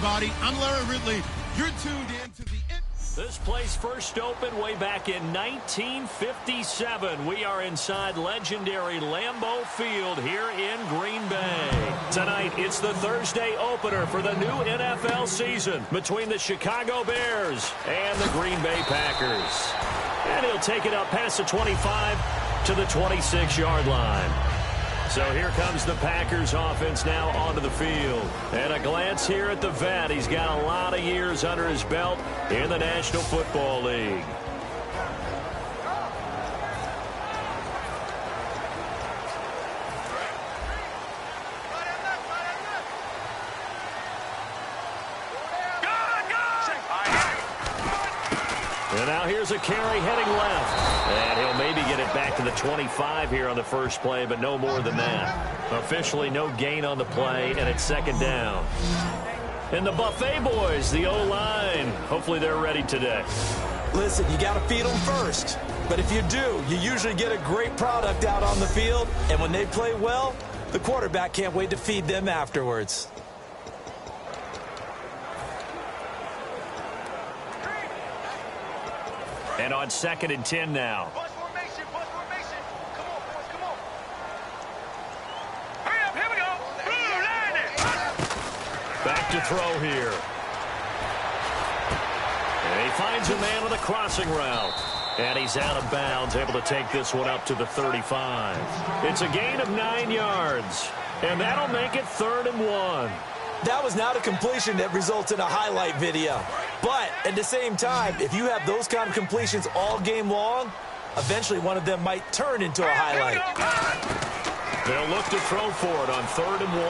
everybody. I'm Larry Ridley. You're tuned in to the... This place first opened way back in 1957. We are inside legendary Lambeau Field here in Green Bay. Tonight, it's the Thursday opener for the new NFL season between the Chicago Bears and the Green Bay Packers. And he'll take it up past the 25 to the 26-yard line. So here comes the Packers offense now onto the field. And a glance here at the vet. He's got a lot of years under his belt in the National Football League. And now here's a carry heading left. And he'll maybe get it back to the 25 here on the first play, but no more than that. Officially no gain on the play, and it's second down. And the Buffet boys, the O-line, hopefully they're ready today. Listen, you got to feed them first. But if you do, you usually get a great product out on the field. And when they play well, the quarterback can't wait to feed them afterwards. And on 2nd and 10 now. Bus formation. Come on, boys, come on. Hurry up, here we go. Blue, line it. Back to throw here. And he finds a man on the crossing route. And he's out of bounds, able to take this one up to the 35. It's a gain of 9 yards. And that'll make it 3rd and 1. That was not a completion that results in a highlight video. But at the same time, if you have those kind of completions all game long, eventually one of them might turn into a highlight. They'll look to throw for it on 3rd and 1.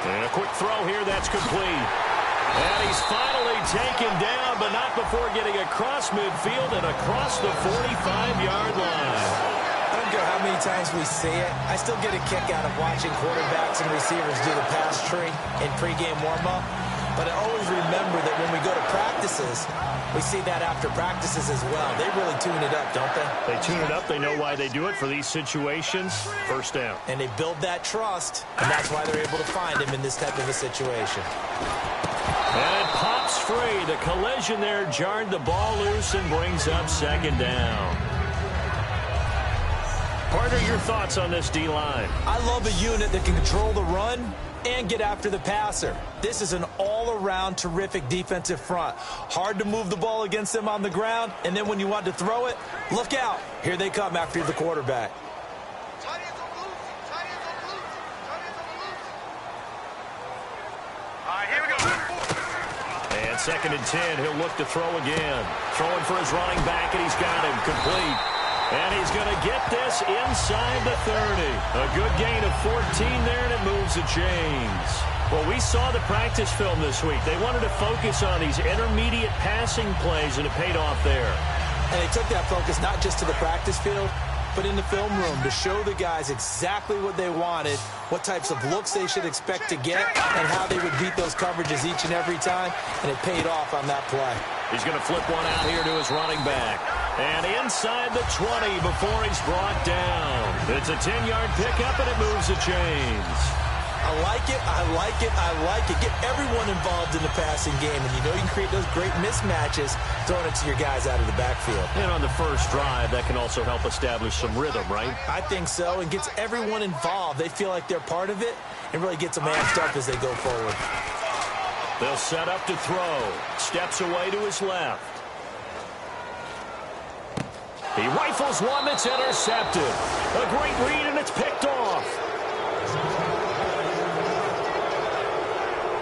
And a quick throw here, that's complete. And he's finally taken down, but not before getting across midfield and across the 45-yard line. I don't care how many times we see it. I still get a kick out of watching quarterbacks and receivers do the pass tree in pregame warm-up. But I always remember that when we go to practices, we see that after practices as well. They really tune it up, don't they? They tune it up. They know why they do it for these situations. First down. And they build that trust, and that's why they're able to find him in this type of a situation. And it pops free. The collision there jarred the ball loose and brings up 2nd down. Partner, your thoughts on this D-line? I love a unit that can control the run and get after the passer. This is an all-around terrific defensive front. Hard to move the ball against them on the ground, and then when you want to throw it, look out. Here they come after the quarterback. All right, here we go. And 2nd and 10, he'll look to throw again. Throwing for his running back, and he's got him complete. And he's going to get this inside the 30. A good gain of 14 there, and it moves the chains. Well, we saw the practice film this week. They wanted to focus on these intermediate passing plays, and it paid off there. And they took that focus not just to the practice field, but in the film room to show the guys exactly what they wanted, what types of looks they should expect to get, and how they would beat those coverages each and every time, and it paid off on that play. He's going to flip one out here to his running back. And inside the 20 before he's brought down. It's a 10-yard pickup, and it moves the chains. I like it, I like it, I like it. Get everyone involved in the passing game, and you know you can create those great mismatches throwing it to your guys out of the backfield. And on the first drive, that can also help establish some rhythm, right? I think so, and gets everyone involved. They feel like they're part of it, and really gets them amped up as they go forward. They'll set up to throw. Steps away to his left. He rifles one that's intercepted. A great read, and it's picked off.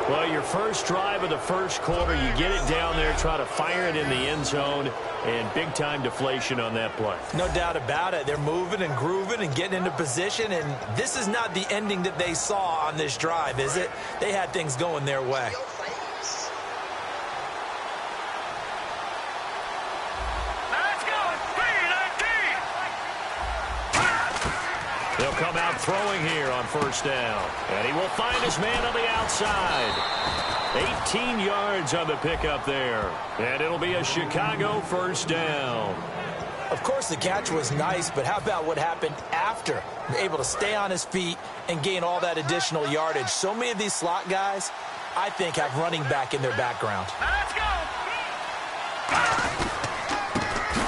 Well, your first drive of the first quarter, you get it down there, try to fire it in the end zone, and big-time deflation on that play. No doubt about it. They're moving and grooving and getting into position, and this is not the ending that they saw on this drive, is it? They had things going their way. They'll come out throwing here on first down. And he will find his man on the outside. 18 yards on the pickup there. And it'll be a Chicago first down. Of course, the catch was nice, but how about what happened after? Able to stay on his feet and gain all that additional yardage. So many of these slot guys, I think, have running back in their background. Now let's go.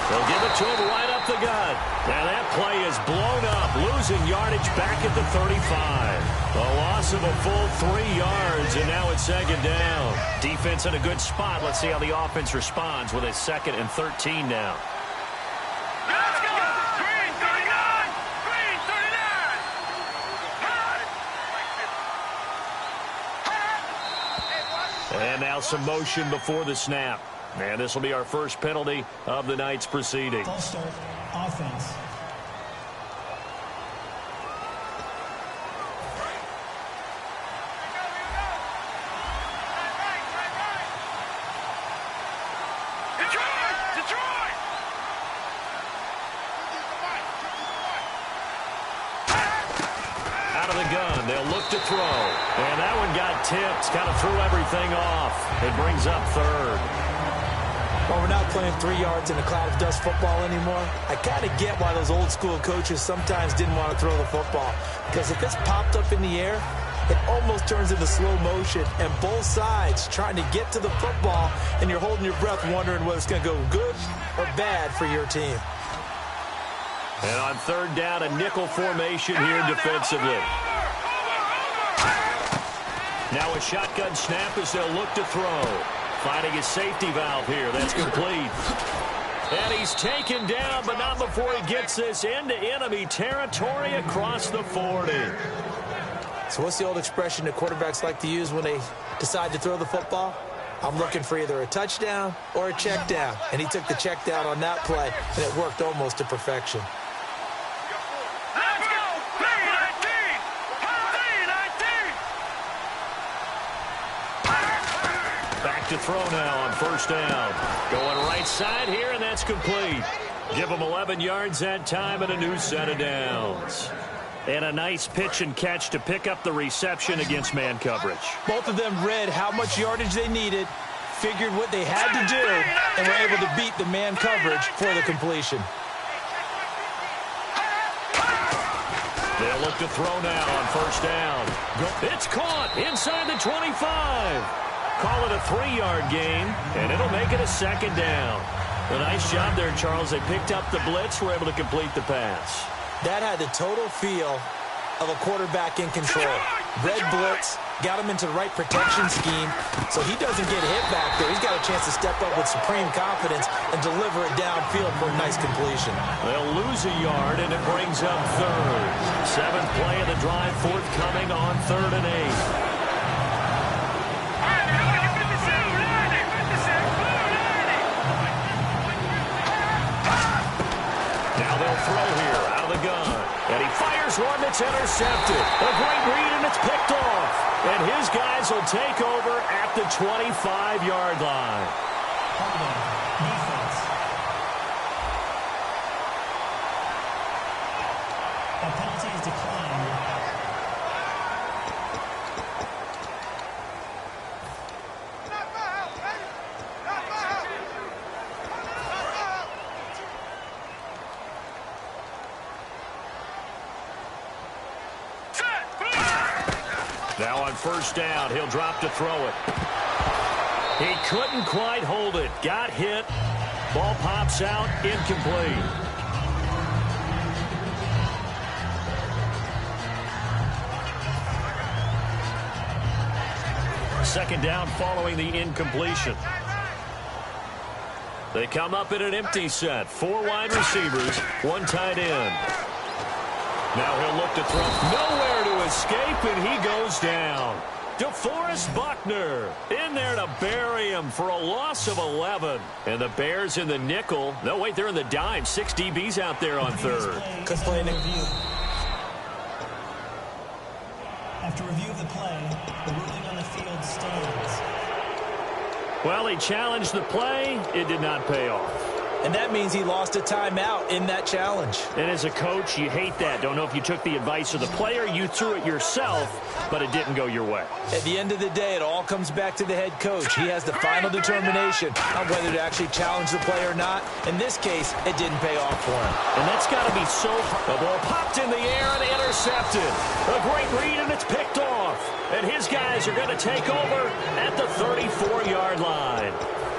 They'll give it to him right up the gut. Now that play is blown up, losing yardage back at the 35. A loss of a full 3 yards, and now it's second down. Defense in a good spot. Let's see how the offense responds with a 2nd and 13 now. Let's go. Green 39. Green 39. And now some motion before the snap. And this will be our first penalty of the night's proceedings. False start, offense. Detroit! Out of the gun, they'll look to throw. And that one got tipped, kind of threw everything off. It brings up 3rd. Well, we're not playing 3 yards in a cloud of dust football anymore. I kind of get why those old school coaches sometimes didn't want to throw the football. Because if it's popped up in the air, it almost turns into slow motion. And both sides trying to get to the football, and you're holding your breath wondering whether it's going to go good or bad for your team. And on 3rd down, a nickel formation here defensively. Now a shotgun snap as they'll look to throw. Finding his safety valve here. That's complete. And he's taken down, but not before he gets this into enemy territory across the 40. So what's the old expression that quarterbacks like to use when they decide to throw the football? I'm looking for either a touchdown or a check down. And he took the check down on that play, and it worked almost to perfection. Let's go. P19. Back to throw now on 1st down. Going right side here, and that's complete. Give him 11 yards that time and a new set of downs. And a nice pitch and catch to pick up the reception against man coverage. Both of them read how much yardage they needed, figured what they had to do, and were able to beat the man coverage for the completion. They'll look to throw now on 1st down. It's caught inside the 25. Call it a 3-yard gain, and it'll make it a 2nd down. A nice job there, Charles. They picked up the blitz, were able to complete the pass. That had the total feel of a quarterback in control. Red blitz, got him into the right protection scheme, so he doesn't get hit back there. He's got a chance to step up with supreme confidence and deliver it downfield for a nice completion. They'll lose a yard, and it brings up 3rd. 7th play of the drive, forthcoming on 3rd and 8. Now they'll throw here out of the gun. And he fires one that's intercepted. A great read, and it's picked off. And his guys will take over at the 25-yard line. Holding. Defense. A penalty is declined. Now on 1st down, he'll drop to throw it. He couldn't quite hold it. Got hit. Ball pops out, incomplete. Second down following the incompletion. They come up in an empty set. 4 wide receivers, 1 tight end. Now he'll look to throw. Nowhere to escape, and he goes down. DeForest Buckner in there to bury him for a loss of 11. And the Bears in the nickel. No, wait, they're in the dime. 6 DBs out there on 3rd. Complaining. After review of the play, the ruling on the field stands. Well, he challenged the play. It did not pay off. And that means he lost a timeout in that challenge. And as a coach, you hate that. Don't know if you took the advice of the player, you threw it yourself, but it didn't go your way. At the end of the day, it all comes back to the head coach. He has the final determination on whether to actually challenge the play or not. In this case, it didn't pay off for him. And that's got to be so hard. The ball popped in the air and intercepted. A great read, and it's picked off. And his guys are going to take over at the 34-yard line.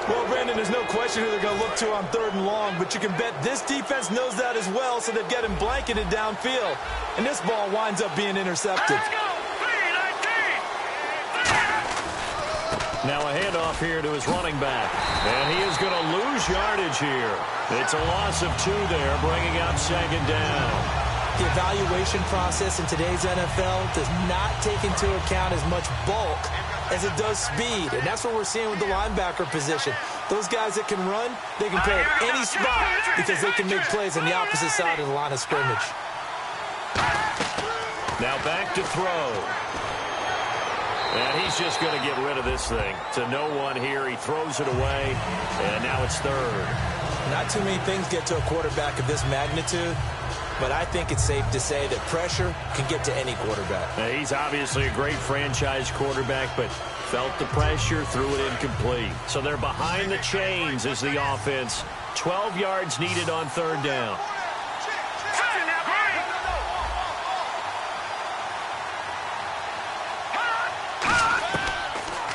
Well, Brandon, there's no question who they're going to look to on 3rd and long, but you can bet this defense knows that as well, so they've got him blanketed downfield. And this ball winds up being intercepted. Let's go! 3-19! Now a handoff here to his running back. And he is going to lose yardage here. It's a loss of 2 there, bringing up 2nd down. The evaluation process in today's NFL does not take into account as much bulk as it does speed. And that's what we're seeing with the linebacker position. Those guys that can run, they can play at any spot because they can make plays on the opposite side of the line of scrimmage. Now back to throw. And he's just going to get rid of this thing. To no one here. He throws it away. And now it's 3rd. Not too many things get to a quarterback of this magnitude, but I think it's safe to say that pressure can get to any quarterback. Now, he's obviously a great franchise quarterback, but felt the pressure, threw it incomplete. So they're behind the chains as the offense. 12 yards needed on 3rd down.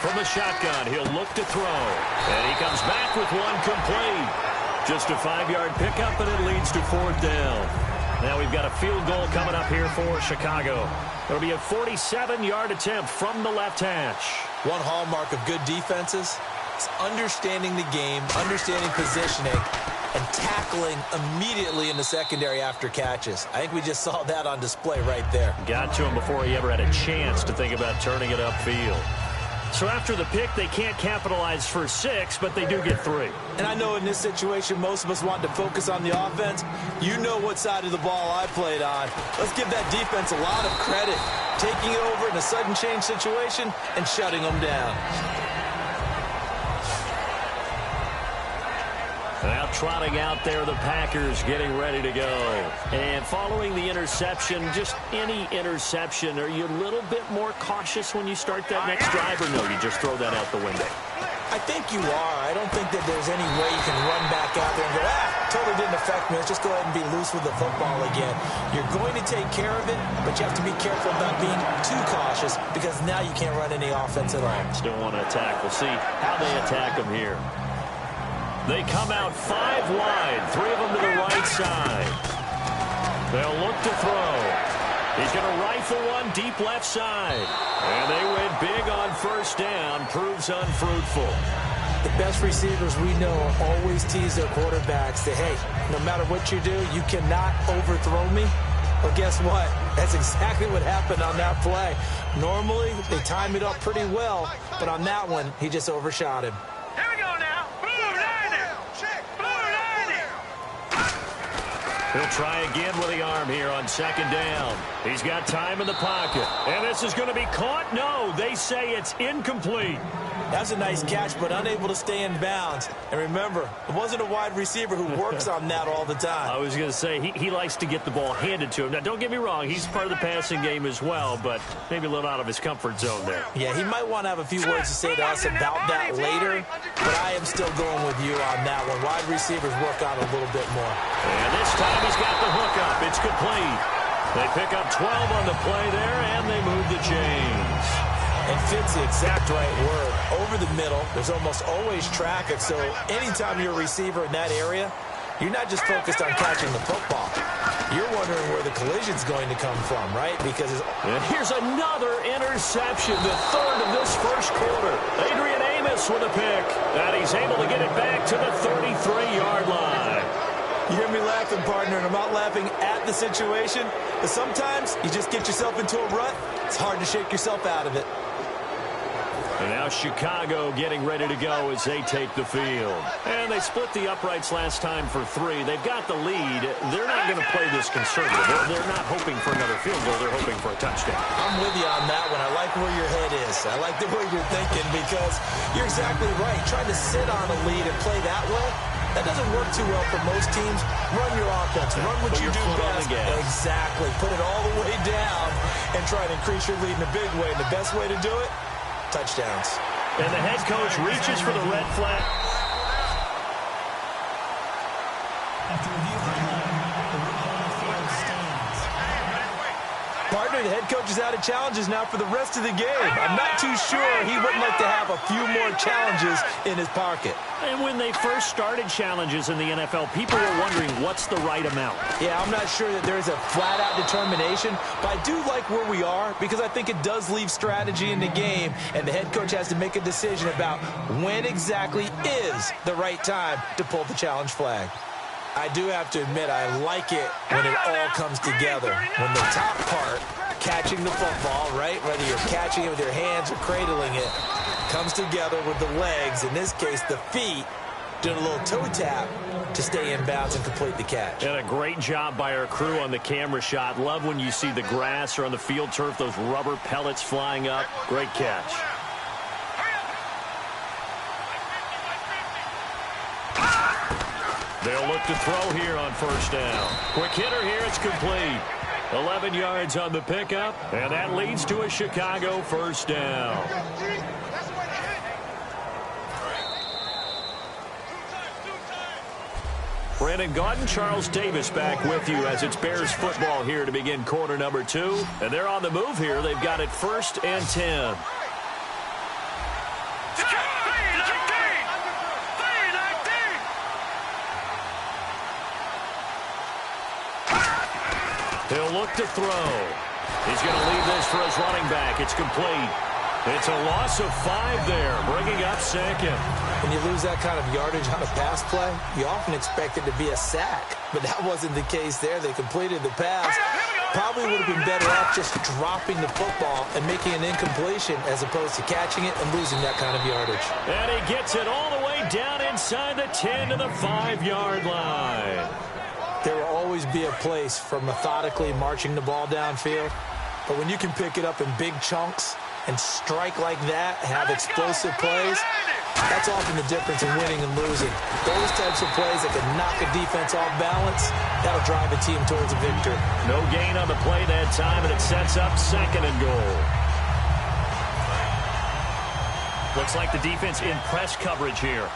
From the shotgun, he'll look to throw. And he comes back with one complete. Just a 5-yard pickup, and it leads to 4th down. Now we've got a field goal coming up here for Chicago. It'll be a 47-yard attempt from the left hash. One hallmark of good defenses is understanding the game, understanding positioning, and tackling immediately in the secondary after catches. I think we just saw that on display right there. Got to him before he ever had a chance to think about turning it upfield. So after the pick, they can't capitalize for 6, but they do get 3. And I know in this situation, most of us want to focus on the offense. You know what side of the ball I played on. Let's give that defense a lot of credit. Taking it over in a sudden change situation and shutting them down. Now trotting out there, the Packers getting ready to go. And following the interception, just any interception, are you a little bit more cautious when you start that next drive, or no, you just throw that out the window? I think you are. I don't think that there's any way you can run back out there and go, totally didn't affect me. Let's just go ahead and be loose with the football again. You're going to take care of it, but you have to be careful about being too cautious because now you can't run any offense at all. Still want to attack. We'll see how they attack them here. They come out 5 wide, 3 of them to the right side. They'll look to throw. He's going to rifle one deep left side. And they went big on 1st down, proves unfruitful. The best receivers we know always tease their quarterbacks that, hey, no matter what you do, you cannot overthrow me. Well, guess what? That's exactly what happened on that play. Normally, they time it up pretty well, but on that one, he just overshot him. Here we go now. He'll try again with the arm here on 2nd down. He's got time in the pocket. And this is going to be caught? No, they say it's incomplete. That's a nice catch, but unable to stay in bounds. And remember, it wasn't a wide receiver who works on that all the time. I was going to say, he likes to get the ball handed to him. Now, don't get me wrong, he's part of the passing game as well, but maybe a little out of his comfort zone there. Yeah, he might want to have a few words to say to us about that later, but I am still going with you on that one. Wide receivers work on a little bit more. And this time he's got the hook up. It's complete. They pick up 12 on the play there, and they move the chains. And fits the exact right word. Over the middle, there's almost always traffic, so anytime you're a receiver in that area, you're not just focused on catching the football. You're wondering where the collision's going to come from, right? Because and here's another interception, the 3rd of this 1st quarter. Adrian Amos with a pick, and he's able to get it back to the 33-yard line. You hear me laughing, partner, and I'm not laughing at the situation, but sometimes you just get yourself into a rut. It's hard to shake yourself out of it. And now Chicago getting ready to go as they take the field. And they split the uprights last time for 3. They've got the lead. They're not going to play this conservative. They're not hoping for another field goal. They're hoping for a touchdown. I'm with you on that one. I like where your head is. I like the way you're thinking because you're exactly right. Trying to sit on a lead and play that way, that doesn't work too well for most teams. Run your offense. Run what you do best. Exactly. Put it all the way down and try to increase your lead in a big way. And the best way to do it, touchdowns. And the head coach reaches for the red flag. After review of the play, the ruling on the field stands. Partner, me the head coach is out of challenges now for the rest of the game. I'm not too sure he wouldn't like to have a few more challenges in his pocket. And when they first started challenges in the NFL, people were wondering what's the right amount. Yeah, I'm not sure that there's a flat-out determination, but I do like where we are because I think it does leave strategy in the game, and the head coach has to make a decision about when exactly is the right time to pull the challenge flag. I do have to admit I like it when it all comes together. When the top part, catching the football, right, whether you're catching it with your hands or cradling it, comes together with the legs, in this case the feet, doing a little toe tap to stay in bounds and complete the catch. And a great job by our crew on the camera shot. Love when you see the grass or on the field turf, those rubber pellets flying up. Great catch. They'll look to throw here on first down. Quick hitter here, it's complete. 11 yards on the pickup, and that leads to a Chicago first down. Brandon Gaudin, Charles Davis back with you as it's Bears football here to begin quarter number 2. And they're on the move here. They've got it 1st and 10. He'll look to throw. He's going to leave this for his running back. It's complete. It's a loss of 5 there, bringing up 2nd. When you lose that kind of yardage on a pass play, you often expect it to be a sack. But that wasn't the case there. They completed the pass. Probably would have been better off just dropping the football and making an incompletion as opposed to catching it and losing that kind of yardage. And he gets it all the way down inside the 10 to the 5-yard line. There will always be a place for methodically marching the ball downfield. But when you can pick it up in big chunks and strike like that, have explosive plays, that's often the difference in winning and losing. Those types of plays that can knock a defense off balance, that'll drive a team towards a victory. No gain on the play that time, and it sets up 2nd and goal. Looks like the defense in press coverage here.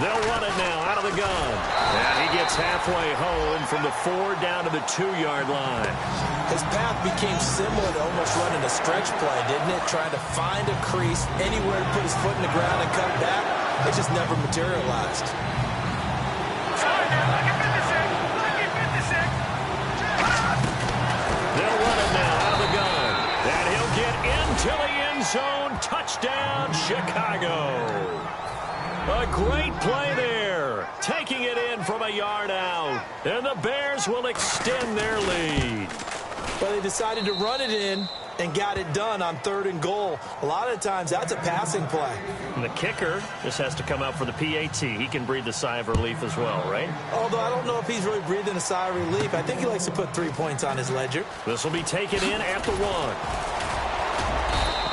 They'll run it now out of the gun. And he gets halfway home from the 4 down to the 2-yard line. His path became similar to almost running a stretch play, didn't it? Trying to find a crease, anywhere to put his foot in the ground and cut back. It just never materialized. They'll run it now out of the gun. And he'll get into the end zone. Touchdown, Chicago. A great play there, taking it in from a yard out, and the Bears will extend their lead. But they decided to run it in and got it done on 3rd and goal. A lot of times, that's a passing play. And the kicker just has to come out for the PAT. He can breathe a sigh of relief as well, right? Although I don't know if he's really breathing a sigh of relief. I think he likes to put 3 points on his ledger. This will be taken in at the 1.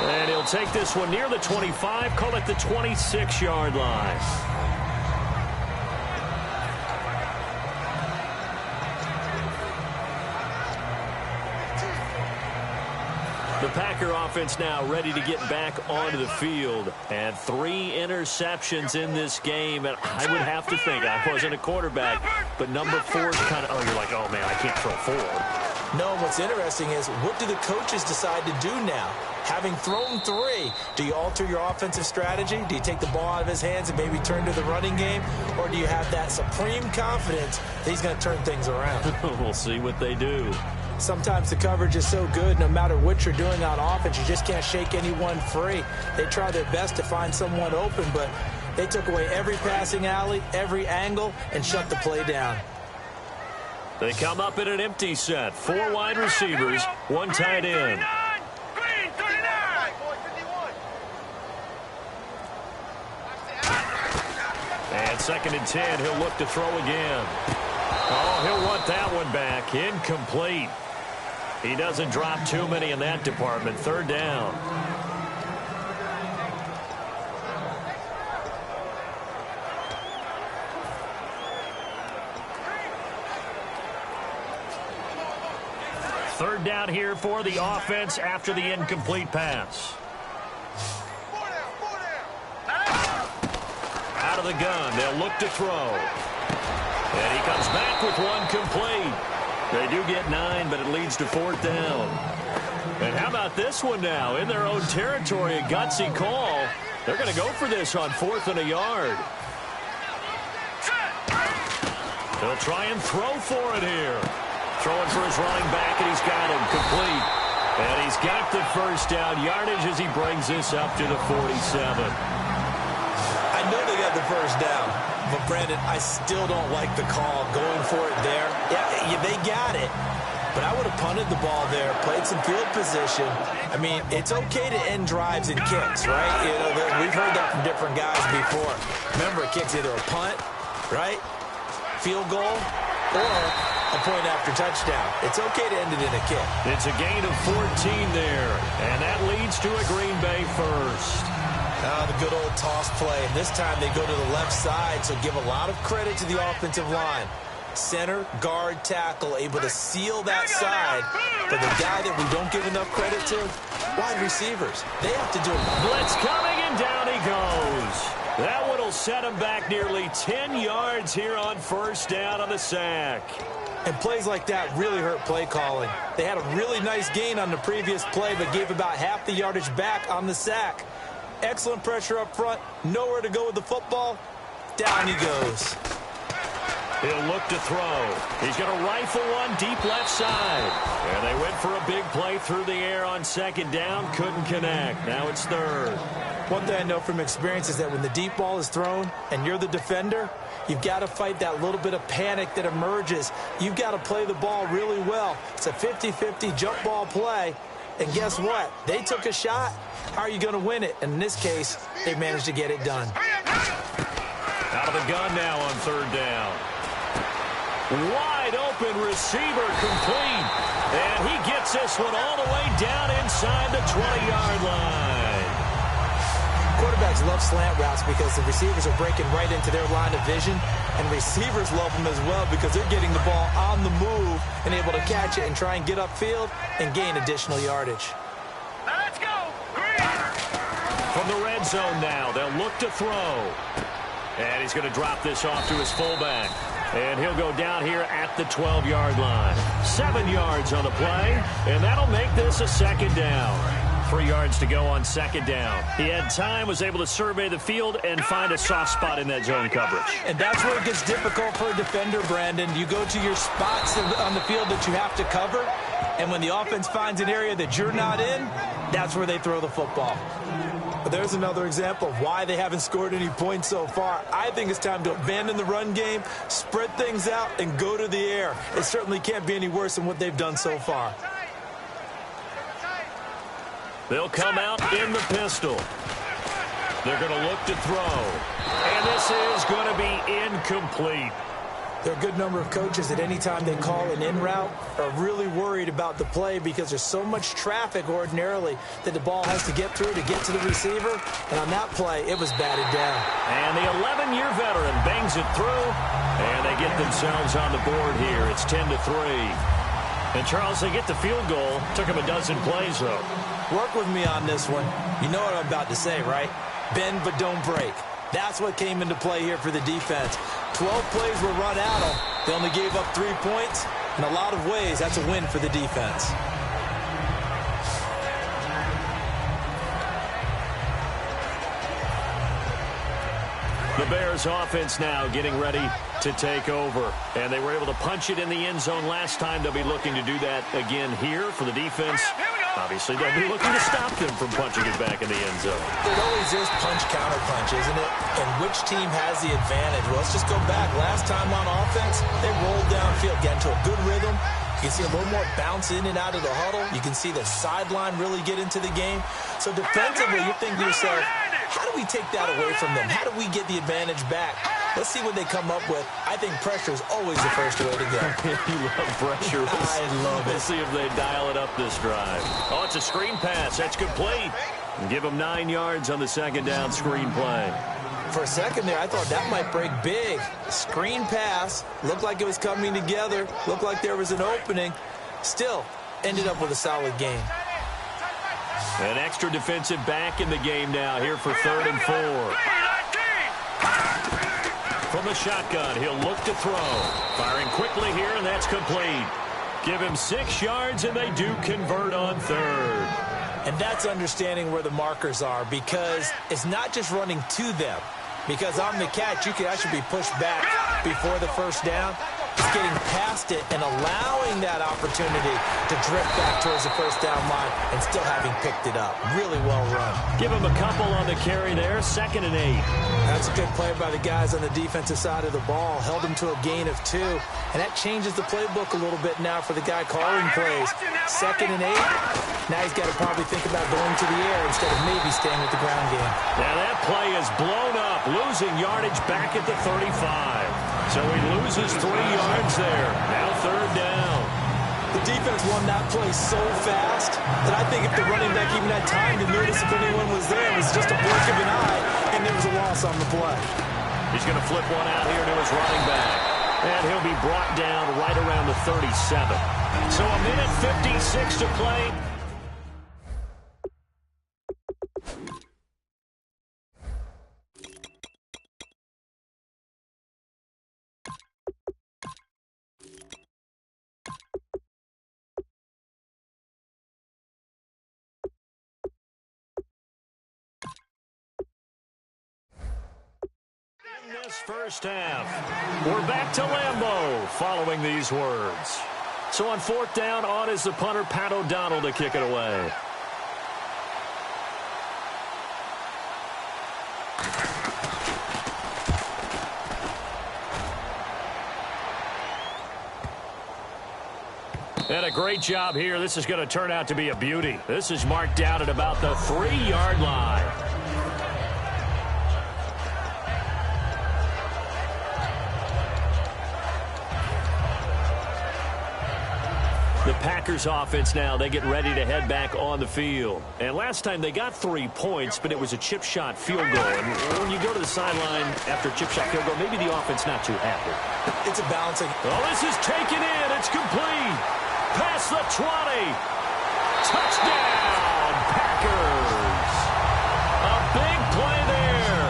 And he'll take this one near the 25, call it the 26-yard line. The Packer offense now ready to get back onto the field. And 3 interceptions in this game. And I would have to think, I wasn't a quarterback, but number 4 is kind of, you're like, oh, man, I can't throw 4. No, what's interesting is, what do the coaches decide to do now? Having thrown 3, do you alter your offensive strategy? Do you take the ball out of his hands and maybe turn to the running game? Or do you have that supreme confidence that he's going to turn things around? We'll see what they do. Sometimes the coverage is so good, no matter what you're doing on offense, you just can't shake anyone free. They try their best to find someone open, but they took away every passing alley, every angle, and shut the play down. They come up in an empty set. 4 wide receivers, 1 tight end. And 2nd and 10, he'll look to throw again. Oh, he'll want that one back. Incomplete. He doesn't drop too many in that department. 3rd down. Third down here for the offense after the incomplete pass. Out of the gun. They'll look to throw. And he comes back with one complete. They do get 9, but it leads to 4th down. And how about this one now? In their own territory, a gutsy call. They're going to go for this on 4th and a yard. They'll try and throw for it here. Throwing for his running back, and he's got him complete. And he's got the first down yardage as he brings this up to the 47. I know they got the first down, but Brandon, I still don't like the call going for it there. Yeah, they got it, but I would have punted the ball there, played some field position. I mean, it's okay to end drives and kicks, right? You know, we've heard that from different guys before. Remember, a kick's either a punt, right, field goal, or a point after touchdown. It's okay to end it in a kick. It's a gain of 14 there, and that leads to a Green Bay first. The good old toss play, and this time they go to the left side, so give a lot of credit to the offensive line. Center, guard, tackle, able to seal that side. But the guy that we don't give enough credit to, wide receivers. They have to do it. Blitz coming, and down he goes. That one will set him back nearly 10 yards here on first down on the sack. And plays like that really hurt play calling. They had a really nice gain on the previous play, but gave about half the yardage back on the sack. Excellent pressure up front. Nowhere to go with the football. Down he goes. He'll look to throw. He's going to rifle one deep left side. And they went for a big play through the air on second down. Couldn't connect. Now it's third. One thing I know from experience is that when the deep ball is thrown and you're the defender, you've got to fight that little bit of panic that emerges. You've got to play the ball really well. It's a 50-50 jump ball play. And guess what? They took a shot. How are you going to win it? And in this case, they managed to get it done. Out of the gun now on third down. Wide open receiver complete. And he gets this one all the way down inside the 20-yard line. Quarterbacks love slant routes because the receivers are breaking right into their line of vision. And receivers love them as well because they're getting the ball on the move and able to catch it and try and get upfield and gain additional yardage. Let's go. From the red zone now, they'll look to throw. And he's going to drop this off to his fullback. And he'll go down here at the 12-yard line. 7 yards on the play, and that'll make this a second down. 3 yards to go on second down. He had time, was able to survey the field and find a soft spot in that zone coverage. And that's where it gets difficult for a defender, Brandon. You go to your spots on the field that you have to cover, and when the offense finds an area that you're not in, that's where they throw the football. But there's another example of why they haven't scored any points so far. I think it's time to abandon the run game, spread things out, and go to the air. It certainly can't be any worse than what they've done so far. They'll come out in the pistol. They're going to look to throw. And this is going to be incomplete. There are a good number of coaches that any time they call an in route are really worried about the play because there's so much traffic ordinarily that the ball has to get through to get to the receiver. And on that play, it was batted down. And the 11-year veteran bangs it through. And they get themselves on the board here. It's 10-3. And, Charles, they get the field goal. Took them a dozen plays, though. Work with me on this one. You know what I'm about to say, right? Bend but don't break. That's what came into play here for the defense. 12 plays were run out of. They only gave up 3 points. In a lot of ways, that's a win for the defense. The Bears offense now getting ready to take over. And they were able to punch it in the end zone last time. They'll be looking to do that again here for the defense. Obviously, they'll be looking to stop them from punching it back in the end zone. It always is punch-counter-punch, isn't it? And which team has the advantage? Well, let's just go back. Last time on offense, they rolled downfield, get into a good rhythm. You can see a little more bounce in and out of the huddle. You can see the sideline really get into the game. So defensively, you're thinking to yourself, how do we take that away from them? How do we get the advantage back? Let's see what they come up with. I think pressure is always the first way to go. You love pressure. I love it. We'll see if they dial it up this drive. Oh, it's a screen pass. That's complete. And give them 9 yards on the second down screen play. For a second there, I thought that might break big. Screen pass. Looked like it was coming together. Looked like there was an opening. Still, ended up with a solid game. An extra defensive back in the game now here for 3rd and 4. From the shotgun, he'll look to throw. Firing quickly here, and that's complete. Give him 6 yards, and they do convert on third. And that's understanding where the markers are, because it's not just running to them. Because on the catch, you could actually be pushed back before the first down. It's getting past it and allowing that opportunity to drift back towards the first down line and still having picked it up. Really well run. Give him a couple on the carry there, 2nd and 8. That's a good play by the guys on the defensive side of the ball. Held him to a gain of 2. And that changes the playbook a little bit now for the guy calling plays. 2nd and 8. Now he's got to probably think about going to the air instead of maybe staying with the ground game. Now that play is blown up, losing yardage back at the 35. So he loses 3 yards there. Now 3rd down. The defense won that play so fast that I think if the running back even had time to notice if anyone was there, it was just a blink of an eye, and there was a loss on the play. He's going to flip one out here to his running back. And he'll be brought down right around the 37. So a minute 56 to play. This first half, we're back to Lambeau following these words. So on 4th down, on is the punter, Pat O'Donnell, to kick it away. And a great job here. This is going to turn out to be a beauty. This is marked out at about the 3-yard line. The Packers offense now, they get ready to head back on the field. And last time they got 3 points, but it was a chip shot field goal. And when you go to the sideline after a chip shot field goal, maybe the offense not too happy. It's a balancing. Oh, this is taken in. It's complete. Past the 20. Touchdown, Packers. A big play there.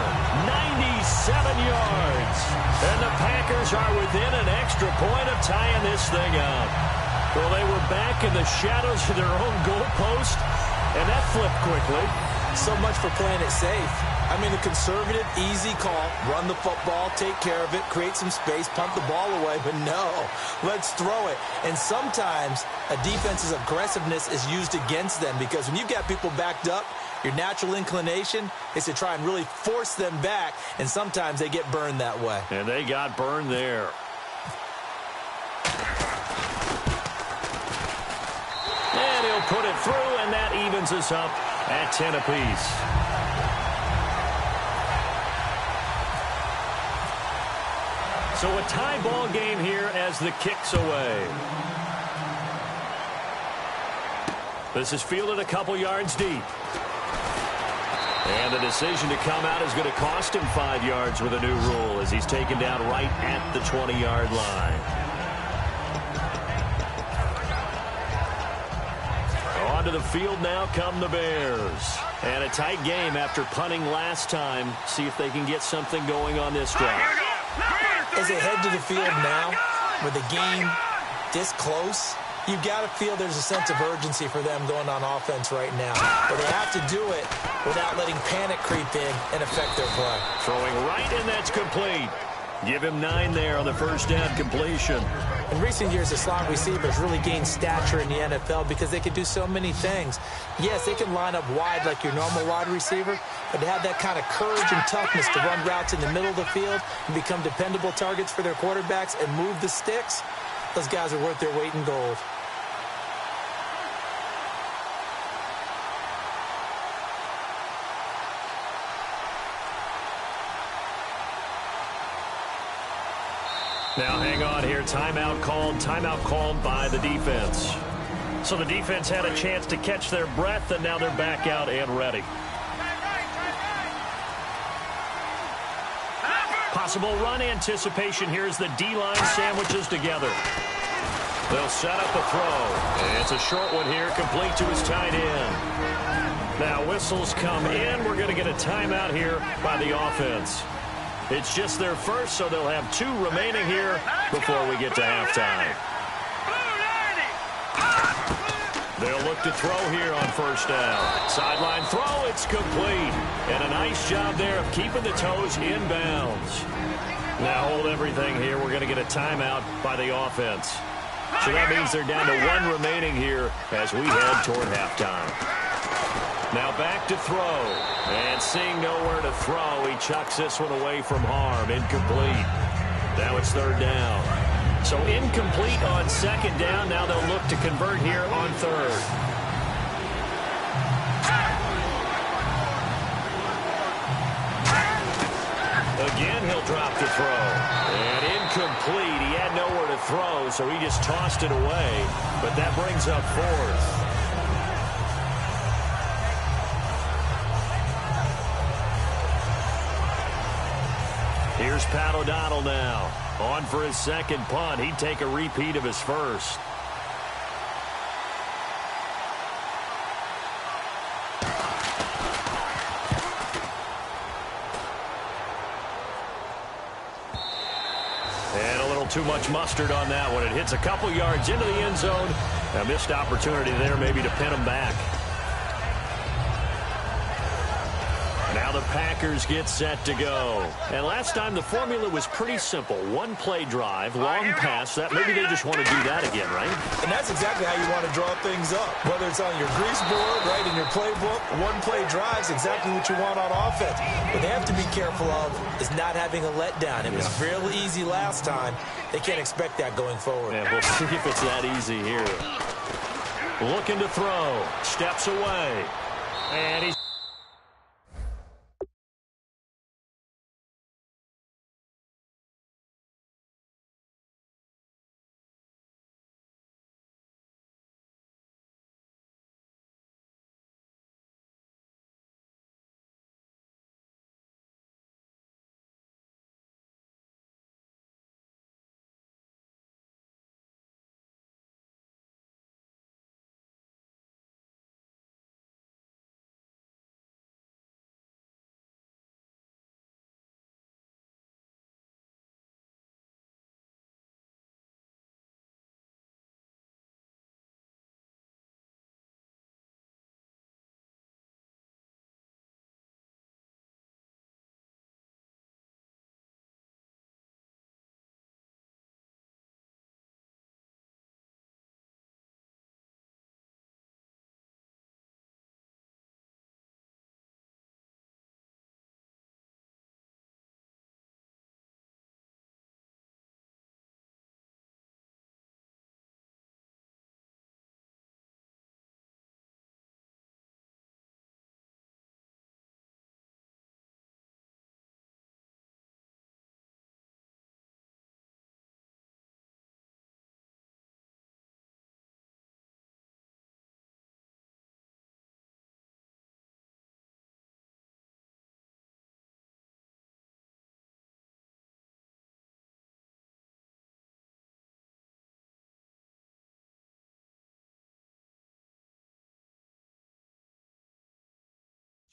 97 yards. And the Packers are within an extra point of tying this thing up. Well, they were back in the shadows of their own goalpost, and that flipped quickly. So much for playing it safe. I mean, the conservative, easy call, run the football, take care of it, create some space, punt the ball away, but no, let's throw it. And sometimes a defense's aggressiveness is used against them because when you've got people backed up, your natural inclination is to try and really force them back, and sometimes they get burned that way. And they got burned there. And he'll put it through, and that evens us up at 10 apiece. So a tie ball game here as the kick's away. This is fielded a couple yards deep. And the decision to come out is going to cost him 5 yards with a new rule as he's taken down right at the 20-yard line. Onto the field now come the Bears. And a tight game after punting last time. See if they can get something going on this drive. As they head to the field now, with the game this close, you've got to feel there's a sense of urgency for them going on offense right now. But they have to do it without letting panic creep in and affect their play. Throwing right, and that's complete. Give him 9 there on the first down completion. In recent years, the slot receivers really gained stature in the NFL because they can do so many things. Yes, they can line up wide like your normal wide receiver, but to have that kind of courage and toughness to run routes in the middle of the field and become dependable targets for their quarterbacks and move the sticks, those guys are worth their weight in gold. Now hang on here. Timeout called by the defense. So the defense had a chance to catch their breath, and now they're back out and ready. Possible run anticipation here as the D-line sandwiches together. They'll set up the throw. And it's a short one here, complete to his tight end. Now whistles come in. We're going to get a timeout here by the offense. It's just their first, so they'll have 2 remaining here before we get to halftime. They'll look to throw here on first down. Sideline throw, it's complete. And a nice job there of keeping the toes in bounds. Now hold everything here. We're going to get a timeout by the offense. So that means they're down to 1 remaining here as we head toward halftime. Now back to throw. And seeing nowhere to throw, he chucks this one away from harm. Incomplete. Now it's 3rd down. So incomplete on 2nd down. Now they'll look to convert here on 3rd. Again, he'll drop the throw. And incomplete. He had nowhere to throw, so he just tossed it away. But that brings up 4th. Here's Pat O'Donnell now. On for his 2nd punt. He'd take a repeat of his first. And a little too much mustard on that one. It hits a couple yards into the end zone. A missed opportunity there maybe to pin him back. Now the Packers get set to go. And last time the formula was pretty simple. 1-play drive, long pass. That maybe they just want to do that again, right? And that's exactly how you want to draw things up. Whether it's on your grease board, right, in your playbook, 1-play drive is exactly what you want on offense. What they have to be careful of is not having a letdown. It was real easy last time. They can't expect that going forward. Yeah, we'll see if it's that easy here. Looking to throw. Steps away. And he's...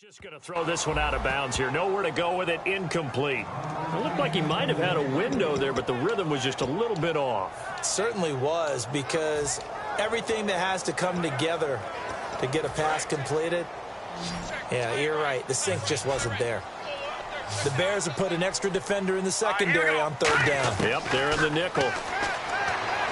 Just going to throw this one out of bounds here. Nowhere to go with it. Incomplete. It looked like he might have had a window there, but the rhythm was just a little bit off. It certainly was, because everything that has to come together to get a pass completed, yeah, you're right. The sync just wasn't there. The Bears have put an extra defender in the secondary on 3rd down. Yep, they're in the nickel.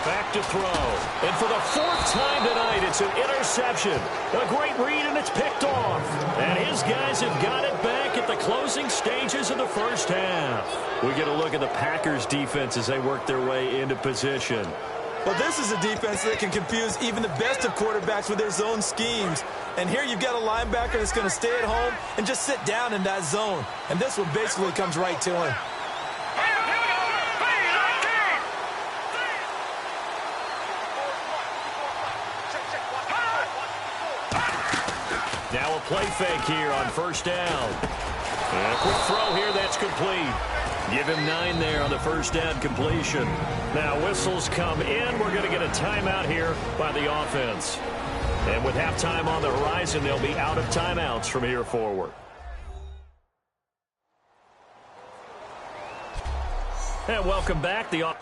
Back to throw. And for the 4th time tonight, it's an interception. A great read, and it's picked off. And his guys have got it back at the closing stages of the first half. We get a look at the Packers' defense as they work their way into position. Well, this is a defense that can confuse even the best of quarterbacks with their zone schemes. And here you've got a linebacker that's going to stay at home and just sit down in that zone. And this one basically comes right to him. Now a play fake here on first down. And a quick throw here, that's complete. Give him 9 there on the first down completion. Now whistles come in. We're going to get a timeout here by the offense. And with halftime on the horizon, they'll be out of timeouts from here forward. And welcome back. The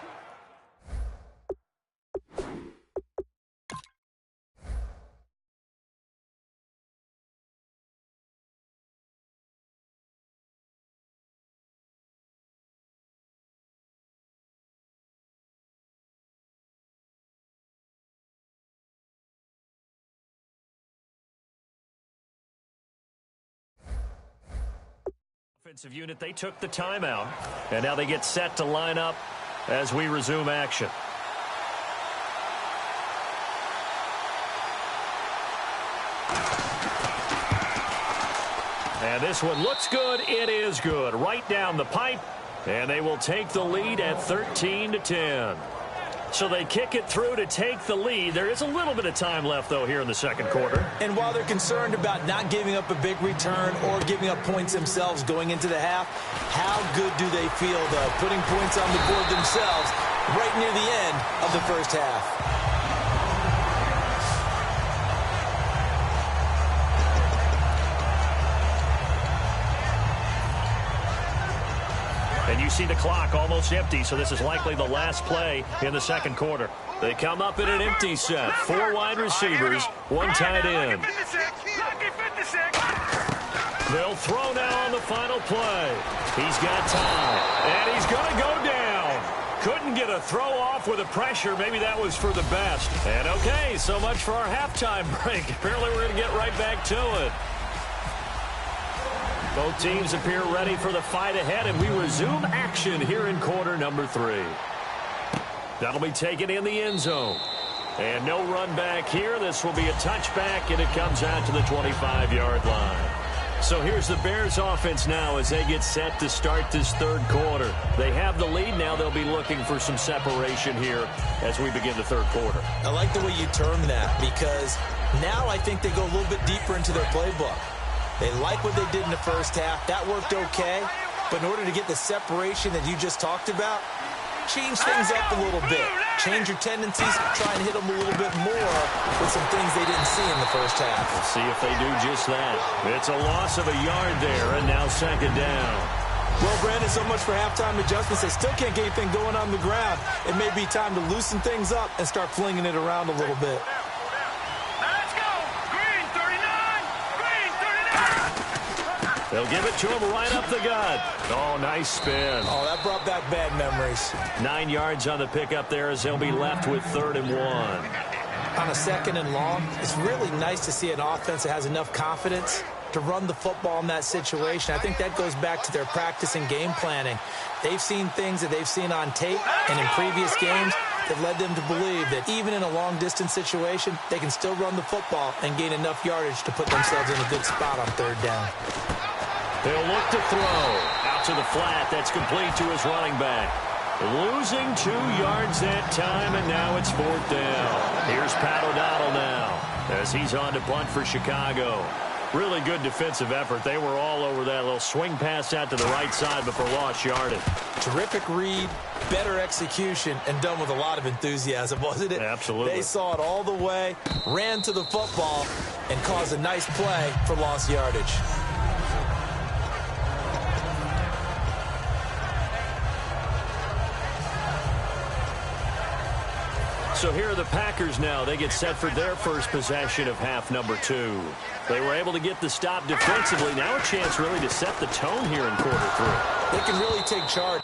offensive unit, they took the timeout, and now they get set to line up as we resume action. And this one looks good. It is good. Right down the pipe, and they will take the lead at 13-10. So they kick it through to take the lead. There is a little bit of time left, though, here in the second quarter. And while they're concerned about not giving up a big return or giving up points themselves going into the half, how good do they feel, though, putting points on the board themselves right near the end of the first half? And you see the clock almost empty, so this is likely the last play in the second quarter. They come up in an empty set. 4 wide receivers, 1 tight end. They'll throw now on the final play. He's got time, and he's going to go down. Couldn't get a throw off with the pressure. Maybe that was for the best. And okay, so much for our halftime break. Apparently we're going to get right back to it. Both teams appear ready for the fight ahead, and we resume action here in quarter number 3. That'll be taken in the end zone. And no run back here. This will be a touchback, and it comes out to the 25-yard line. So here's the Bears offense now as they get set to start this third quarter. They have the lead. Now they'll be looking for some separation here as we begin the third quarter. I like the way you term that, because now I think they go a little bit deeper into their playbook. They like what they did in the first half. That worked okay. But in order to get the separation that you just talked about, change things up a little bit. Change your tendencies. Try and hit them a little bit more with some things they didn't see in the first half. We'll see if they do just that. It's a loss of a yard there, and now second down. Well, Brandon, so much for halftime adjustments. They still can't get anything going on the ground. It may be time to loosen things up and start flinging it around a little bit. They'll give it to him right up the gut. Oh, nice spin. Oh, that brought back bad memories. 9 yards on the pickup there as they'll be left with 3rd and 1. On a 2nd and long, it's really nice to see an offense that has enough confidence to run the football in that situation. I think that goes back to their practice and game planning. They've seen things that they've seen on tape and in previous games that led them to believe that even in a long-distance situation, they can still run the football and gain enough yardage to put themselves in a good spot on 3rd down. They'll look to throw. Out to the flat. That's complete to his running back. Losing 2 yards that time, and now it's 4th down. Here's Pat O'Donnell now as he's on to punt for Chicago. Really good defensive effort. They were all over that little swing pass out to the right side before lost yardage. Terrific read, better execution, and done with a lot of enthusiasm, wasn't it? Absolutely. They saw it all the way, ran to the football, and caused a nice play for lost yardage. So here are the Packers now. They get set for their first possession of half number 2. They were able to get the stop defensively. Now a chance really to set the tone here in quarter 3. They can really take charge.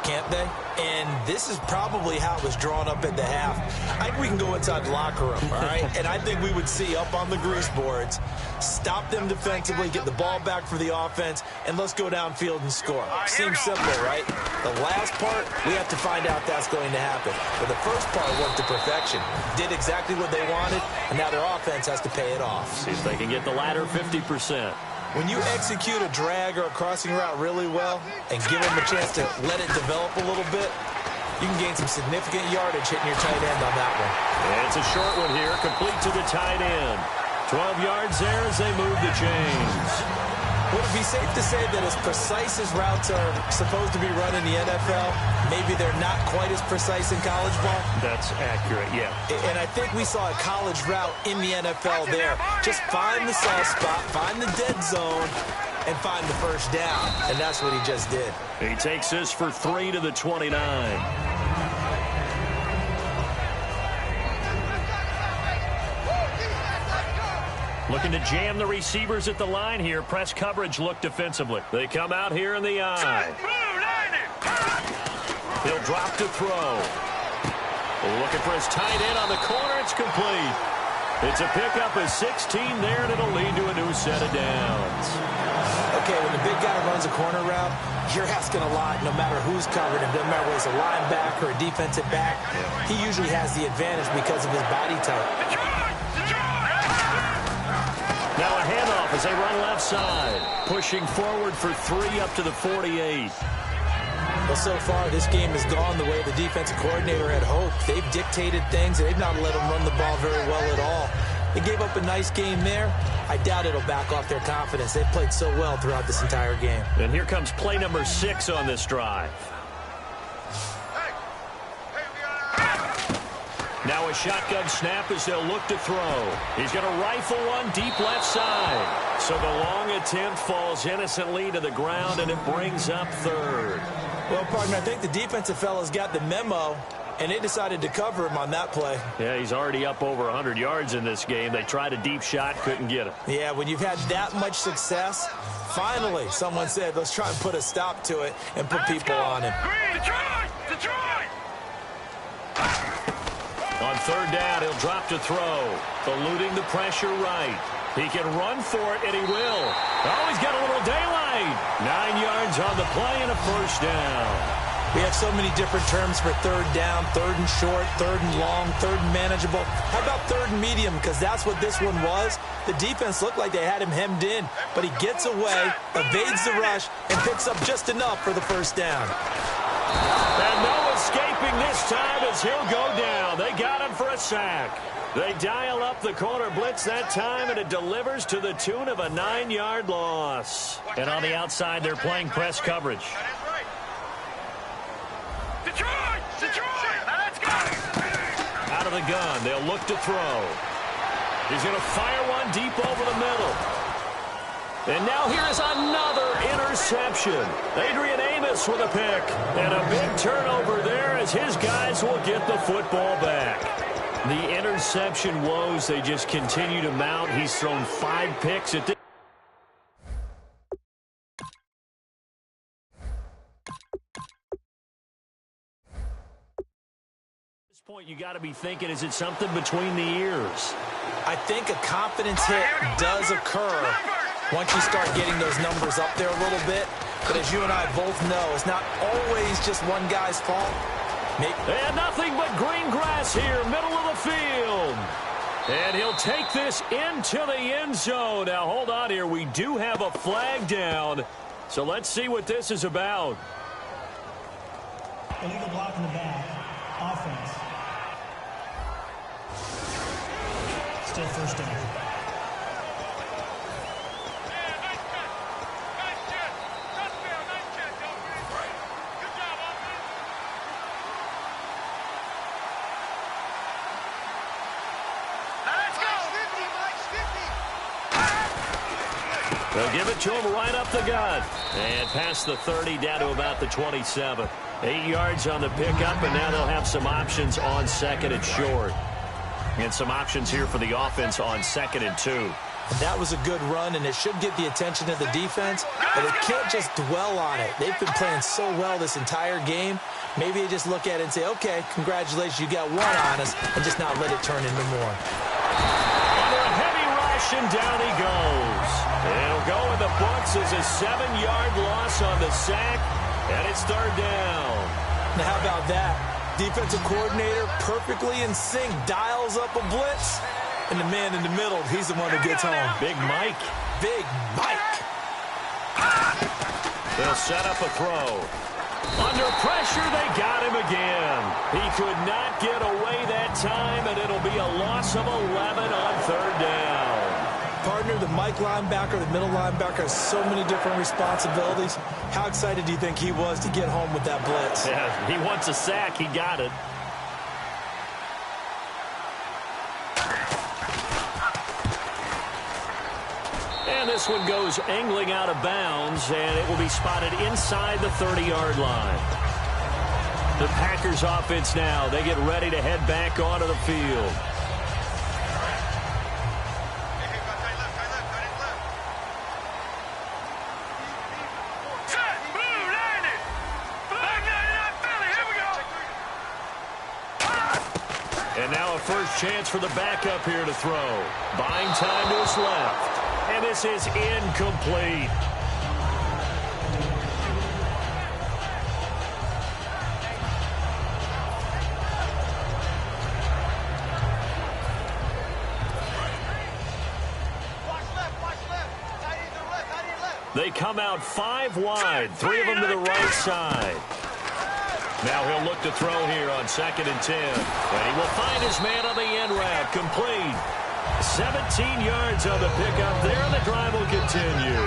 Can't they? And this is probably how it was drawn up at the half. I think we can go inside the locker room, all right? And I think we would see up on the grease boards, stop them defensively, get the ball back for the offense, and let's go downfield and score. Seems simple, right? The last part, we have to find out that's going to happen. But the first part worked to perfection. Did exactly what they wanted, and now their offense has to pay it off. See if they can get the latter 50%. When you execute a drag or a crossing route really well and give them a chance to let it develop a little bit, you can gain some significant yardage hitting your tight end on that one. And it's a short one here, complete to the tight end. 12 yards there as they move the chains. Would it be safe to say that as precise as routes are supposed to be run in the NFL, maybe they're not quite as precise in college ball? That's accurate, yeah. And I think we saw a college route in the NFL there. Just find the soft spot, find the dead zone, and find the first down. And that's what he just did. He takes this for 3 to the 29. Looking to jam the receivers at the line here. Press coverage look defensively. They come out here in the eye. He'll drop to throw. Looking for his tight end on the corner. It's complete. It's a pickup of 16 there, and it'll lead to a new set of downs. Okay, when the big guy runs a corner route, you're asking a lot no matter who's covered. It doesn't matter whether it's a linebacker or a defensive back. He usually has the advantage because of his body type. Now a handoff as they run left side. Pushing forward for 3 up to the 48. Well, so far, this game has gone the way the defensive coordinator had hoped. They've dictated things, and they've not let them run the ball very well at all. They gave up a nice game there. I doubt it'll back off their confidence. They've played so well throughout this entire game. And here comes play number 6 on this drive. Now a shotgun snap as they'll look to throw. He's going to rifle one deep left side. So the long attempt falls innocently to the ground, and it brings up 3rd. Well, partner, I think the defensive fellas got the memo, and they decided to cover him on that play. Yeah, he's already up over 100 yards in this game. They tried a deep shot, couldn't get him. Yeah, when you've had that much success, finally someone said, let's try and put a stop to it and put people on him. Detroit! On 3rd down, he'll drop to throw. Eluding the pressure right. He can run for it, and he will. Oh, he's got a little daylight. 9 yards on the play and a first down. We have so many different terms for 3rd down, 3rd and short, 3rd and long, 3rd and manageable. How about 3rd and medium? Because that's what this one was. The defense looked like they had him hemmed in, but he gets away, evades the rush, and picks up just enough for the first down. And no escaping this time as he'll go down. They got him for a sack. They dial up the corner blitz that time, and it delivers to the tune of a 9-yard loss. And on the outside, they're playing press coverage. Detroit! Let's go! Out of the gun, they'll look to throw. He's going to fire one deep over the middle. And now here is another interception. Adrian Amos with a pick. And a big turnover there as his guys will get the football back. The interception woes, they just continue to mount. He's thrown 5 picks at this point. You got to be thinking, is it something between the ears? I think a confidence hit does occur once you start getting those numbers up there a little bit. But as you and I both know, it's not always just one guy's fault. And nothing but green grass here, middle of the field. And he'll take this into the end zone. Now, hold on here. We do have a flag down. So let's see what this is about. Illegal block in the back. Offense. Still first down. They'll give it to him right up the gut. And past the 30 down to about the 27. 8 yards on the pickup, and now they'll have some options on 2nd and short. And some options here for the offense on 2nd and 2. That was a good run, and it should get the attention of the defense, but it can't just dwell on it. They've been playing so well this entire game. Maybe they just look at it and say, okay, congratulations, you got one on us, and just not let it turn into more. Under a heavy rush, and down he goes. It'll go in the books as a 7-yard loss on the sack, and it's 3rd down. Now, how about that? Defensive coordinator perfectly in sync, dials up a blitz, and the man in the middle, he's the one who gets home. Big Mike. Big Mike. They'll set up a throw. Under pressure, they got him again. He could not get away that time, and it'll be a loss of 11 on 3rd down. partner, the Mike linebacker, the middle linebacker, has so many different responsibilities. How excited do you think he was to get home with that blitz? Yeah, he wants a sack. He got it. And this one goes angling out of bounds, and it will be spotted inside the 30-yard line. The Packers offense now, they get ready to head back onto the field. And now a first chance for the backup here to throw. Buying time to his left. And this is incomplete. They come out 5 wide, 3 of them to the right side. Now he'll look to throw here on 2nd and 10. And he will find his man on the end route. Complete. 17 yards on the pickup there, and the drive will continue.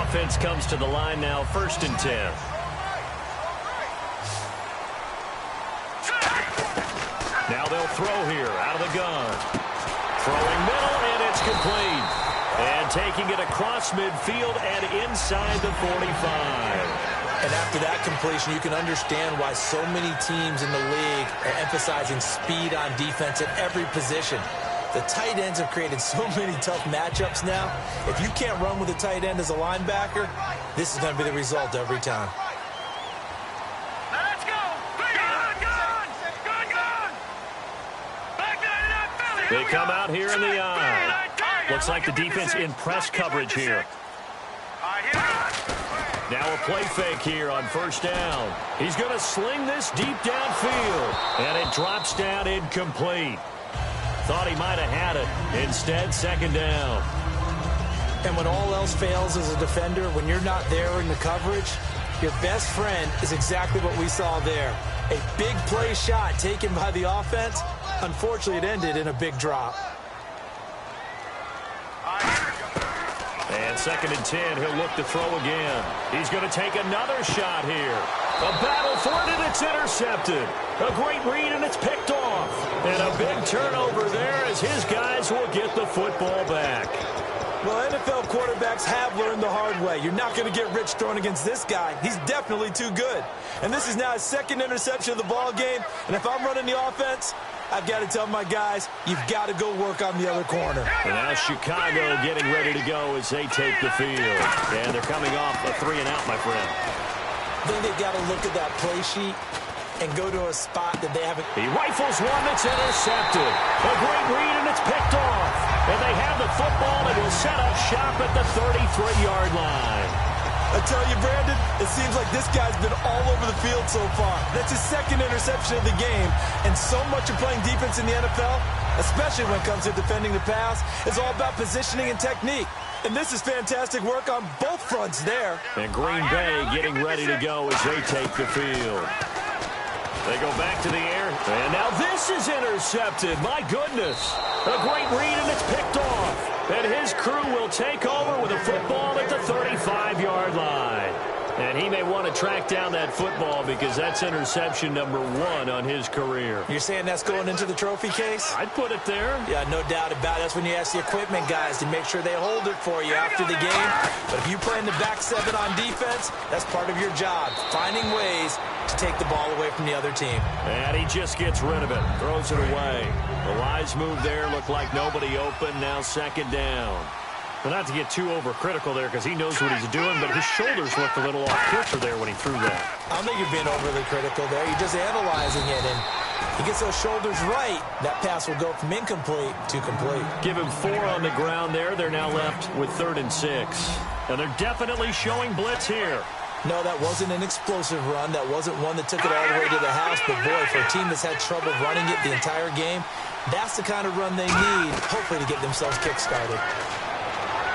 Offense comes to the line now, 1st and 10. Now they'll throw here out of the gun. Throwing middle, and it's complete. And taking it across midfield and inside the 45. And after that completion, you can understand why so many teams in the league are emphasizing speed on defense at every position. The tight ends have created so many tough matchups now. If you can't run with a tight end as a linebacker, this is going to be the result every time. Let's go! They come out here in the eye. Looks like the defense in press coverage here. Now a play fake here on 1st down. He's going to sling this deep downfield. And it drops down incomplete. Thought he might have had it. Instead, 2nd down. And when all else fails as a defender, when you're not there in the coverage, your best friend is exactly what we saw there. A big play shot taken by the offense. Unfortunately, it ended in a big drop. And 2nd and 10, he'll look to throw again. He's going to take another shot here. A battle for it, and it's intercepted. A great read, and it's picked off. And a big turnover there as his guys will get the football back. Well, NFL quarterbacks have learned the hard way. You're not going to get rich throwing against this guy. He's definitely too good. And this is now his 2nd interception of the ball game. And if I'm running the offense, I've got to tell my guys, you've got to go work on the other corner. And now Chicago getting ready to go as they take the field. And they're coming off a 3-and-out, my friend. Then they've got to look at that play sheet and go to a spot that they haven't. He rifles one that's intercepted. A great read, and it's picked off. And they have the football and will set up shop at the 33-yard line. I tell you, Brandon, it seems like this guy's been all over the field so far. That's his 2nd interception of the game. And so much of playing defense in the NFL, especially when it comes to defending the pass, is all about positioning and technique. And this is fantastic work on both fronts there. And Green Bay getting ready to go as they take the field. They go back to the air. And now this is intercepted. My goodness. A great read, and it's picked off. And his crew will take over with a football at the 35-yard line. And he may want to track down that football because that's interception number 1 on his career. You're saying that's going into the trophy case? I'd put it there. Yeah, no doubt about it. That's when you ask the equipment guys to make sure they hold it for you after the game. But if you play in the back 7 on defense, that's part of your job, finding ways to take the ball away from the other team. And he just gets rid of it, throws it away. The wise move there looked like nobody open. Now 2nd down. Well, not to get too overcritical there because he knows what he's doing, but his shoulders looked a little off kilter there when he threw that. I don't think you're being overly critical there. You're just analyzing it, and he gets those shoulders right. That pass will go from incomplete to complete. Give him 4 on the ground there. They're now left with 3rd and 6. And they're definitely showing blitz here. No, that wasn't an explosive run. That wasn't one that took it all the way to the house. But, boy, for a team that's had trouble running it the entire game, that's the kind of run they need, hopefully, to get themselves kick-started.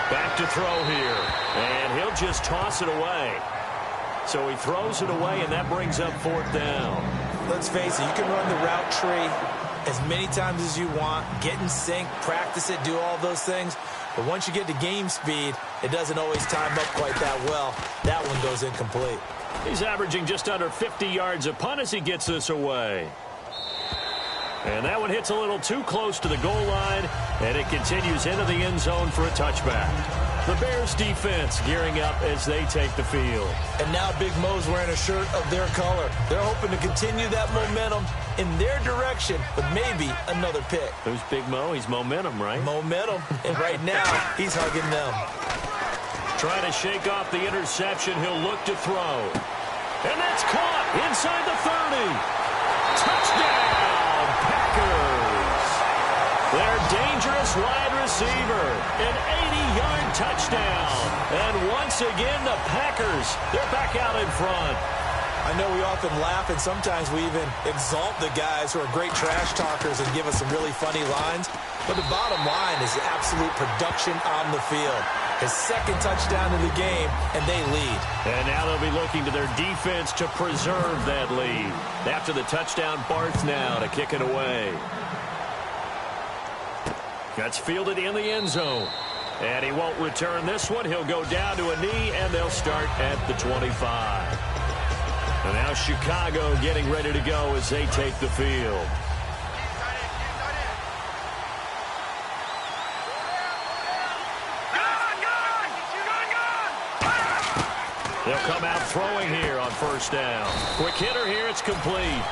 Back to throw here. And he'll just toss it away. So he throws it away, and that brings up 4th down. Let's face it, you can run the route tree as many times as you want, get in sync, practice it, do all those things. But once you get to game speed, it doesn't always time up quite that well. That one goes incomplete. He's averaging just under 50 yards a punt as he gets this away. And that one hits a little too close to the goal line, and it continues into the end zone for a touchback. The Bears defense gearing up as they take the field. And now Big Mo's wearing a shirt of their color. They're hoping to continue that momentum in their direction with maybe another pick. Who's Big Mo? He's momentum, right? Momentum. And right now, he's hugging them. Trying to shake off the interception. He'll look to throw. And that's caught inside the 30. Touchdown, Packers. Their dangerous wide receiver. An 80-yard touchdown. And once again, the Packers, they're back out in front. I know we often laugh, and sometimes we even exalt the guys who are great trash talkers and give us some really funny lines. But the bottom line is absolute production on the field. His second touchdown of the game, and they lead. And now they'll be looking to their defense to preserve that lead. After the touchdown, Barth now to kick it away. That's fielded in the end zone. And he won't return this one. He'll go down to a knee, and they'll start at the 25. And now Chicago getting ready to go as they take the field. They'll come out throwing here on first down. Quick hitter here, it's complete.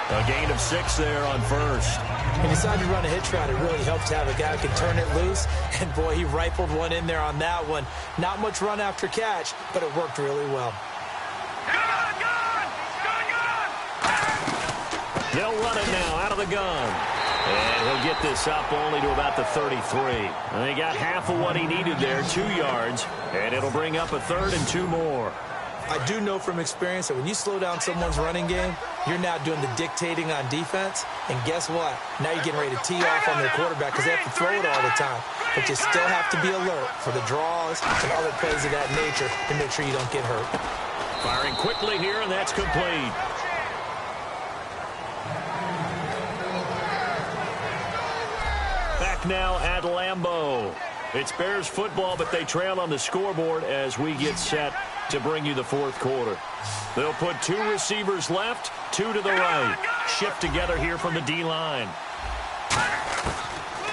A gain of 6 there on first. He decided to run a hitch route. It really helps to have a guy who can turn it loose. And, boy, he rifled one in there on that one. Not much run after catch, but it worked really well. They'll run it now out of the gun. And he'll get this up only to about the 33. And they got half of what he needed there, 2 yards. And it'll bring up a third and 2 more. I do know from experience that when you slow down someone's running game, you're now doing the dictating on defense. And guess what? Now you're getting ready to tee off on their quarterback because they have to throw it all the time. But you still have to be alert for the draws and other plays of that nature to make sure you don't get hurt. Firing quickly here, and that's complete. Back now at Lambeau. It's Bears football, but they trail on the scoreboard as we get set to bring you the fourth quarter. They'll put 2 receivers left, 2 to the right. Shift together here from the D-line.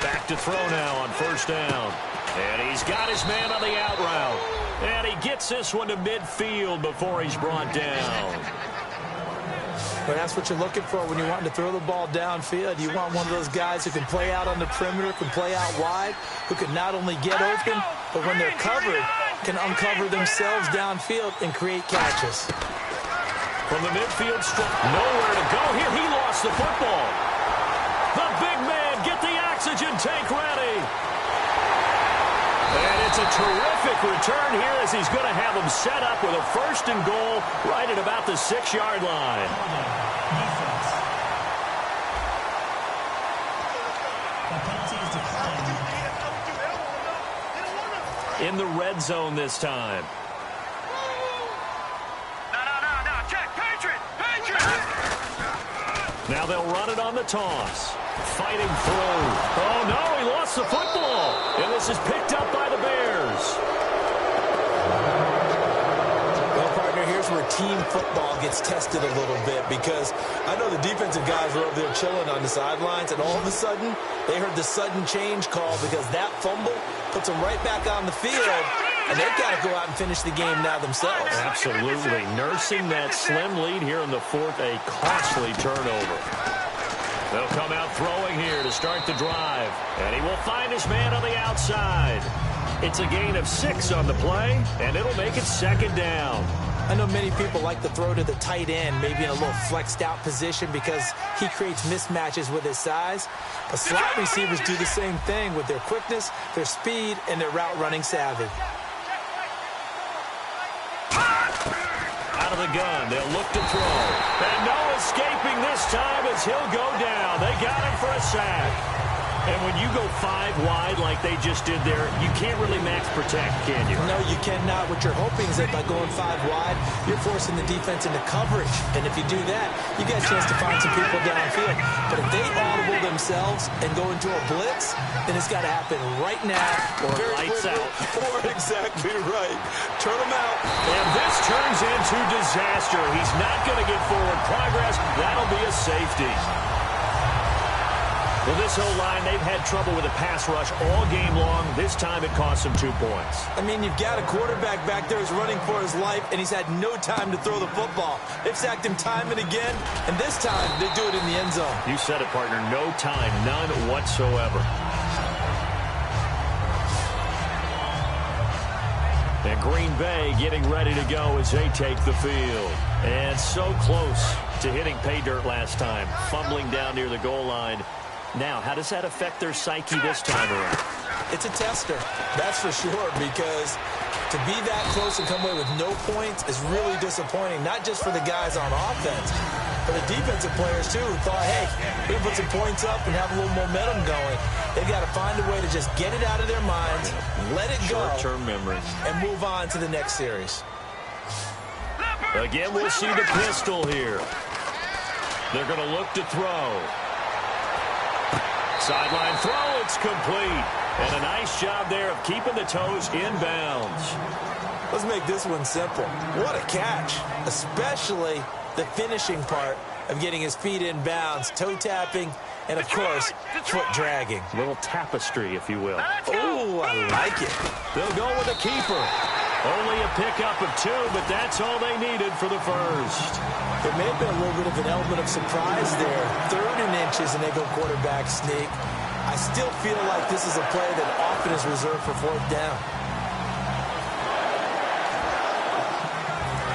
Back to throw now on first down. And he's got his man on the out route. And he gets this one to midfield before he's brought down. But that's what you're looking for when you're wanting to throw the ball downfield. You want one of those guys who can play out on the perimeter, can play out wide, who can not only get open, but when they're covered, can uncover themselves downfield and create catches. From the midfield strip, nowhere to go here. He lost the football. The big man, get the oxygen tank ready. And it's a terrific return here as he's going to have him set up with a first and goal right at about the 6-yard line. Defense. The penalty is declined. In the red zone this time. No. Check. Patriot. Now they'll run it on the toss. Fighting through. Oh, no, he lost the football. And this is picked up by the Bears. Well, partner, here's where team football gets tested a little bit because I know the defensive guys were over there chilling on the sidelines, and all of a sudden, they heard the sudden change call because that fumble puts them right back on the field, and they've got to go out and finish the game now themselves. Absolutely. Nursing that slim lead here in the fourth, a costly turnover. They'll come out throwing here to start the drive. And he will find his man on the outside. It's a gain of 6 on the play, and it'll make it second down. I know many people like to throw to the tight end, maybe in a little flexed out position because he creates mismatches with his size. But slot receivers do the same thing with their quickness, their speed, and their route running savvy. Out of the gun, they'll look to throw. And no escaping this time as he'll go down. They got him for a sack. And when you go 5 wide like they just did there, you can't really max protect, can you? No, you cannot. What you're hoping is that by going 5 wide, you're forcing the defense into coverage. And if you do that, you get a chance to find some people downfield. But if they audible themselves and go into a blitz, then it's got to happen right now. Or lights out. Or exactly right. Turn them out. And this turns into disaster. He's not going to get forward progress. That'll be a safety. Well, this whole line, they've had trouble with a pass rush all game long. This time it cost them 2 points. I mean, you've got a quarterback back there who's running for his life, and he's had no time to throw the football. They've sacked him time and again, and this time they do it in the end zone. You said it, partner. No time, none whatsoever. And Green Bay getting ready to go as they take the field. And so close to hitting pay dirt last time, fumbling down near the goal line. Now, how does that affect their psyche this time around? It's a tester, that's for sure, because to be that close and come away with no points is really disappointing, not just for the guys on offense, but the defensive players, too, who thought, hey, we can put some points up and have a little momentum going. They've got to find a way to just get it out of their minds, let it go, short-term memory, and move on to the next series. Again, we'll see the pistol here. They're going to look to throw. Sideline throw, it's complete. And a nice job there of keeping the toes in bounds. Let's make this one simple. What a catch, especially the finishing part of getting his feet in bounds, toe tapping, and, of course, foot dragging. A little tapestry, if you will. Oh, I like it. They'll go with a keeper. Only a pickup of 2, but that's all they needed for the first. There may have been a little bit of an element of surprise there. 3rd and inches, and they go quarterback sneak. I still feel like this is a play that often is reserved for 4th down.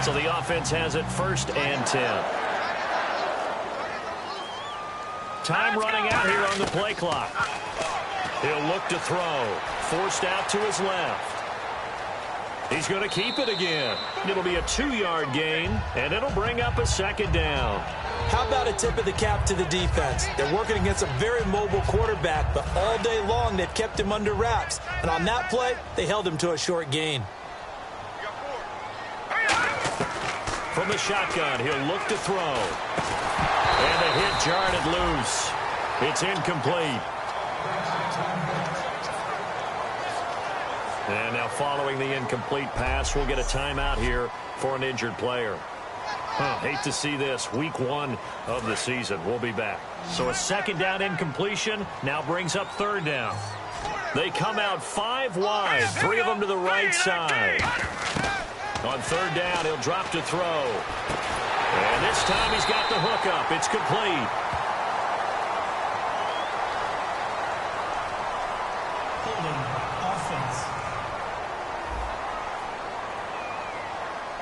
So the offense has it 1st and 10. Time running out here on the play clock. He'll look to throw. Forced out to his left. He's going to keep it again. It'll be a 2-yard gain, and it'll bring up a 2nd down. How about a tip of the cap to the defense? They're working against a very mobile quarterback, but all day long they've kept him under wraps. And on that play, they held him to a short gain. From the shotgun, he'll look to throw. And the hit jarred it loose. It's incomplete. And now following the incomplete pass, we'll get a timeout here for an injured player. Hate to see this. Week 1 of the season. We'll be back. So a 2nd down incompletion now brings up 3rd down. They come out 5 wide, 3 of them to the right side. On 3rd down, he'll drop to throw. And this time he's got the hook up. It's complete.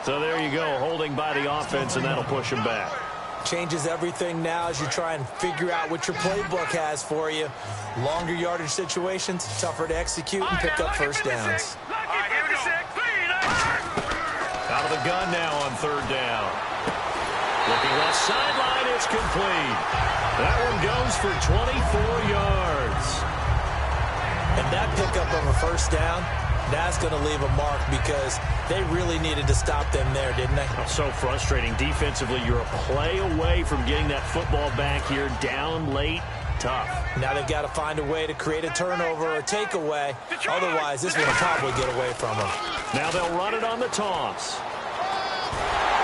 So there you go, holding by the offense, and that'll push him back. Changes everything now as you try and figure out what your playbook has for you. Longer yardage situations, tougher to execute and pick up 1st downs. Out of the gun now on 3rd down. Looking left sideline, it's complete. That one goes for 24 yards. And that pickup of a 1st down, that's going to leave a mark because they really needed to stop them there, didn't they? Oh, so frustrating. Defensively, you're a play away from getting that football back here down late. Tough. Now they've got to find a way to create a turnover or a takeaway. Otherwise, this one will probably get away from them. Now they'll run it on the toss.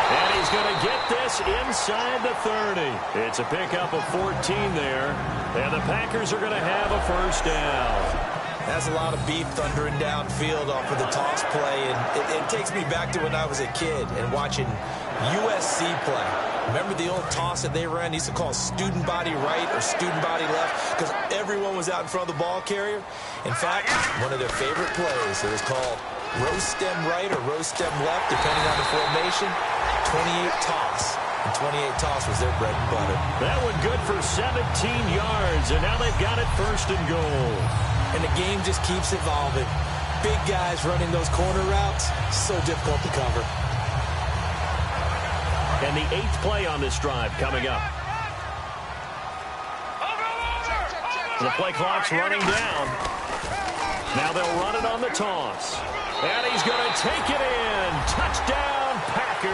And he's going to get this inside the 30. It's a pickup of 14 there. And the Packers are going to have a 1st down. That's a lot of beef thundering downfield off of the toss play. And it takes me back to when I was a kid and watching USC play. Remember the old toss that they ran? They used to call student body right or student body left because everyone was out in front of the ball carrier. In fact, one of their favorite plays, it was called roast stem right or roast stem left, depending on the formation, 28 toss. And 28 toss was their bread and butter. That one good for 17 yards, and now they've got it 1st and goal. And the game just keeps evolving. Big guys running those corner routes, so difficult to cover. And the 8th play on this drive coming up. The play clock's running down. Now they'll run it on the toss. And he's going to take it in. Touchdown, Packers.